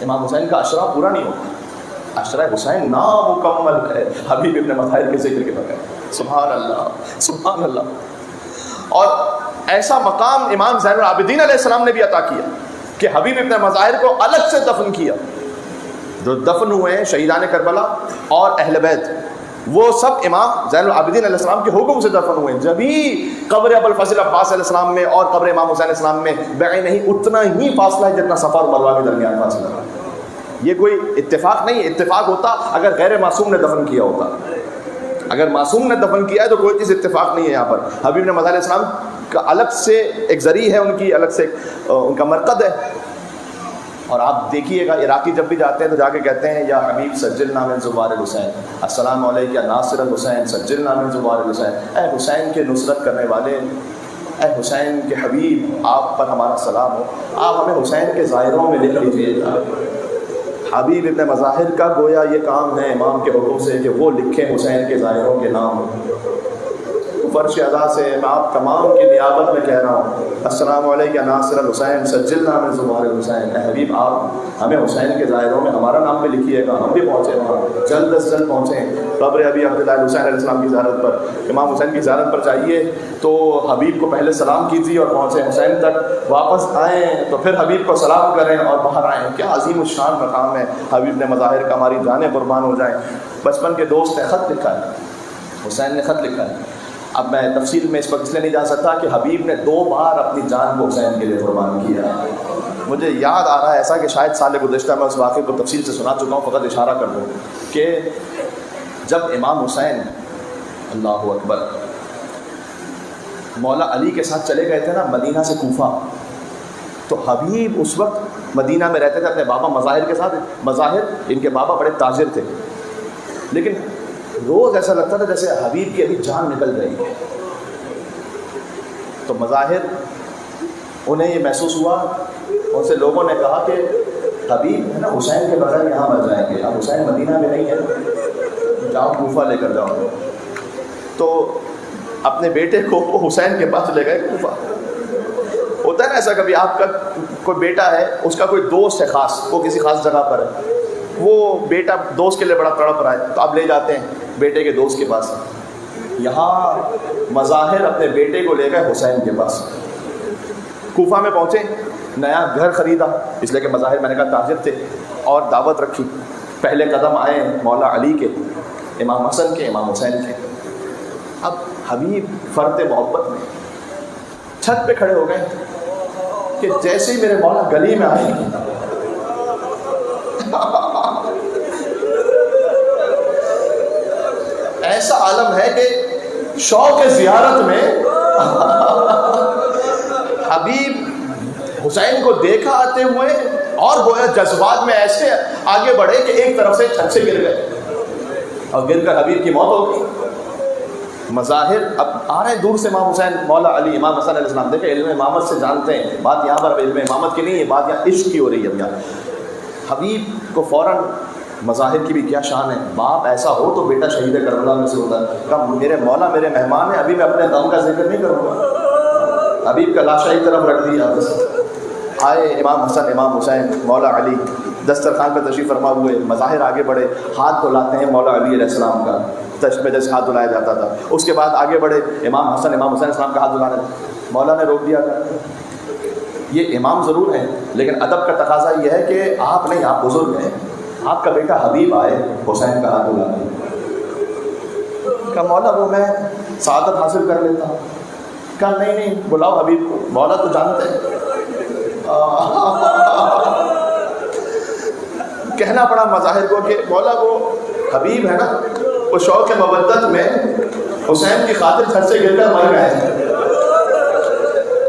A: امام حسین کا عشرہ پورا نہیں ہوتا. عشرہ حسین نامکمل ہے حبیب ابن مظاہر کے ذکر کے بغیر. سبحان اللہ، سبحان اللہ. اور ایسا مقام امام زین العابدین علیہ السلام نے بھی عطا کیا کہ حبیب ابن مظاہر کو الگ سے دفن کیا. جو دفن ہوئے ہیں شہیدان کربلا اور اہل بیت، وہ سب امام زین العابدین علیہ السلام کے حکم سے دفن ہوئے. جب ہی قبر ابو الفضل عباس علیہ السلام میں اور قبر امام حسین علیہ السلام میں بعین نہیں اتنا ہی فاصلہ ہے جتنا صفا اور مروہ کے درمیان فاصلہ ہے. یہ کوئی اتفاق نہیں ہے. اتفاق ہوتا اگر غیر معصوم نے دفن کیا ہوتا. اگر معصوم نے دفن کیا ہے تو کوئی چیز اتفاق نہیں ہے. یہاں پر حبیب نے مظاہر علیہ السلام کا الگ سے ایک ذریعہ ہے، ان کی الگ سے ان کا مرقد ہے. اور آپ دیکھیے گا عراقی جب بھی جاتے ہیں تو جا کے کہتے ہیں یا حبیب سجلنا من زوار الحسین، السلام علیکم یا ناصر الحسین سجلنا من زوار الحسین. اے حسین کے نصرت کرنے والے، اے حسین کے حبیب، آپ پر ہمارا سلام ہو، آپ ہمیں حسین کے ظاہروں میں لکھ لیجیے گا. حبیب ابن مظاہر کا گویا یہ کام ہے امام کے حکم سے کہ وہ لکھیں حسین کے ظاہروں کے نام. فرش ادا سے میں آپ تمام کی نیابت میں کہہ رہا ہوں، السلام علیکم یا ناصر الحسین سجلنا من زوار الحسین. اے حبیب آپ ہمیں حسین کے ظاہروں میں ہمارا نام بھی لکھیے گا، ہم بھی پہنچے وہاں، جلد از جلد پہنچیں قبر ابی عبداللہ حسین علیہ السلام کی زیارت پر. امام حسین کی زیارت پر جائیے تو حبیب کو پہلے سلام کیجیے اور پہنچیں حسین تک. واپس آئیں تو پھر حبیب کو سلام کریں اور باہر آئیں. کیا عظیم الشان مقام ہے حبیب نے مظاہر کا، ہماری جانیں قربان ہو جائیں. بچپن کے دوست نے خط لکھا ہے، حسین نے خط لکھا ہے. اب میں تفصیل میں اس وقت اس لیے نہیں جا سکتا کہ حبیب نے 2 بار اپنی جان کو حسین کے لیے قربان کیا. مجھے یاد آ رہا ہے ایسا کہ شاید سال گزشتہ میں اس واقعے کو تفصیل سے سنا چکا ہوں، فقط اشارہ کر دوں کہ جب امام حسین اللہ اکبر مولا علی کے ساتھ چلے گئے تھے نا مدینہ سے کوفہ، تو حبیب اس وقت مدینہ میں رہتے تھے اپنے بابا مظاہر کے ساتھ. مظاہر ان کے بابا بڑے تاجر تھے، لیکن روز ایسا لگتا تھا جیسے حبیب کی ابھی جان نکل رہی ہے. تو مظاہر انہیں یہ محسوس ہوا، ان سے لوگوں نے کہا کہ حبیب ہے نا حسین کے بغیر یہاں مر جائیں گے، اب حسین مدینہ میں نہیں ہے، جاؤ کوفہ لے کر جاؤ. تو اپنے بیٹے کو حسین کے پاس لے گئے کوفہ. ہوتا ہے نا ایسا کبھی آپ کا کوئی بیٹا ہے، اس کا کوئی دوست ہے خاص، وہ کسی خاص جگہ پر ہے، وہ بیٹا دوست کے لیے بڑا تڑپ رہا ہے تو آپ لے جاتے ہیں بیٹے کے دوست کے پاس. یہاں مظاہر اپنے بیٹے کو لے گئے حسین کے پاس. کوفہ میں پہنچے، نیا گھر خریدا، اس لیے کہ مظاہر میں نے کہا تاجر تھے، اور دعوت رکھی. پہلے قدم آئے مولا علی کے، امام حسن کے، امام حسین کے. اب حبیب فرد محبت میں چھت پہ کھڑے ہو گئے کہ جیسے ہی میرے مولا گلی میں آئے ایسا عالم ہے کہ شوق زیارت میں حبیب حسین کو دیکھا آتے ہوئے اور گویا جذبات میں ایسے آگے بڑھے کہ ایک طرف سے چھت سے گر گئے اور گر کر حبیب کی موت ہو گئی. مظاہر اب آ رہے ہیں دور سے امام حسین مولا علی امام حسن علیہ السلام. دیکھیں علم امامت سے جانتے ہیں بات، یہاں پر علم امامت کی نہیں ہے بات، یہاں عشق کی ہو رہی ہے. یہاں حبیب کو فوراً مظاہر کی بھی کیا شان ہے، باپ ایسا ہو تو بیٹا شہید کربلا میں سے ہوتا ہے. کہا میرے مولا میرے مہمان ہیں، ابھی میں اپنے غم کا ذکر نہیں کروں گا. حبیب کا لاشا ایک طرف رکھ دیا. آئے امام حسن امام حسین مولا علی دسترخوان پہ تشریف فرما ہوئے. مظاہر آگے بڑھے، ہاتھ دھلاتے ہیں مولا علی علیہ السلام کا، تشبہ جیسے ہاتھ دھلایا جاتا تھا. اس کے بعد آگے بڑھے امام حسن امام حسین السلام کا ہاتھ دھلانے. مولا نے روک دیا تھا. یہ امام ضرور ہیں لیکن ادب کا تقاضا یہ ہے کہ آپ نہیں، آپ بزرگ ہیں، آپ کا بیٹا حبیب آئے حسین کا ہاتھ دھلانے. کہا مولا وہ میں سعادت حاصل کر لیتا ہوں. کہا نہیں نہیں بلاؤ حبیب کو. مولا تو جانتے ہیں. کہنا پڑا مظاہر کو کہ مولا وہ حبیب ہے نا، وہ شوق مودت میں حسین کی خاطر چھت سے گر کر مر گئے ہیں.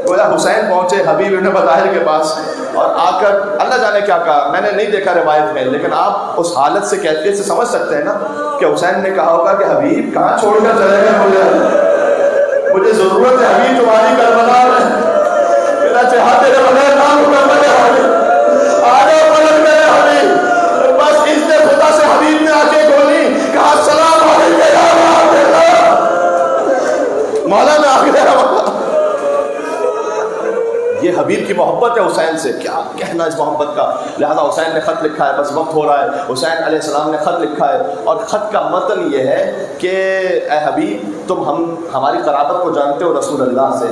A: گویا حسین پہنچے حبیب ابن مظاہر کے پاس اور آ کر اللہ جانے کیا کہا، میں نے نہیں دیکھا روایت میں، لیکن آپ اس حالت سے کیفیت سے سمجھ سکتے ہیں نا کہ حسین نے کہا ہوگا کہ حبیب کہاں چھوڑ کر چلے گئے، مجھے ضرورت ہے حبیب تمہاری کربلا میں، میرا چہا تیرے بغیر نام مکمل ہے. آگے پلٹ گئے حبیب، بس اس نے خدا سے حبیب نے آ کے گولی کہا السلام علیکم یا رسول اللہ. مولا میں آ گیا. یہ حبیب کی محبت ہے حسین سے، کیا کہنا اس محبت کا. لہذا حسین نے خط لکھا ہے، بس وقت ہو رہا ہے. حسین علیہ السلام نے خط لکھا ہے اور خط کا متن یہ ہے کہ اے حبیب تم ہماری قرابت کو جانتے ہو رسول اللہ سے،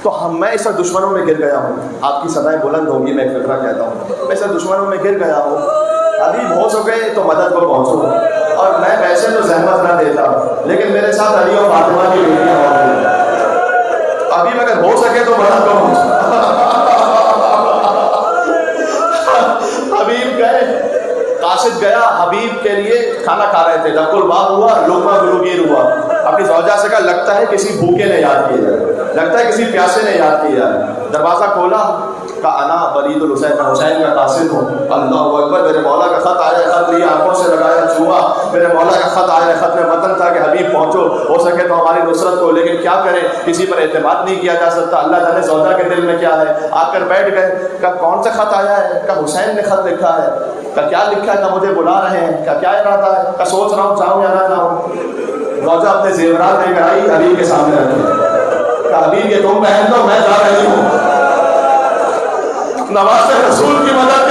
A: تو میں اس وقت دشمنوں میں گر گیا ہوں. آپ کی صدائیں بلند ہوگی، میں ایک فقرہ کہتا ہوں. میں اس وقت دشمنوں میں گر گیا ہوں، حبیب ہو سکے تو مدد کو پہنچو، اور میں ویسے تو زحمت نہ دیتا لیکن میرے ساتھ علی اور فاطمہ کی بیٹیاں موجود ہیں، حبیب اگر ہو سکے تو مدد کو پہنچو. حبیب گئے، قاصد گیا، حبیب کے لیے کھانا کھا رہے تھے، دق الباب ہوا، لقمہ گلوگیر ہوا. اپنی زوجہ سے کہا لگتا ہے کسی بھوکے نے یاد کیا جائے، لگتا ہے کسی پیاسے نے یاد کیا جائے. دروازہ کھولا، کہا انا برید الحسین، میں حسین کا قاصد ہوں. اللہ اکبر، میرے مولا کا خط آیا، خط لیا، آنکھوں سے لگایا، چھوا، میرے مولا کا خط آیا، خط میں متن تھا کہ حبیب پہنچو، ہو سکے تو ہماری نصرت کو. لیکن کیا کریں، کسی پر اعتماد نہیں کیا جا سکتا، اللہ جانے زوجہ کے دل میں کیا ہے. آ کر بیٹھ گئے، کہا کون سا خط آیا ہے؟ کہا حسین نے خط لکھا ہے. کہا کیا لکھا ہے؟ کہا مجھے بلا رہے ہیں. کہا کیا ارادہ ہے؟ کہا سوچ رہا ہوں جاؤں یا نہ جاؤں. زوجہ اپنے زیورات لے کر آئی، حبیب کے سامنے رکھی. کہا حبیب یہ تم پہن دو، میں جا رہی ہوں. نواز رسول کی مدد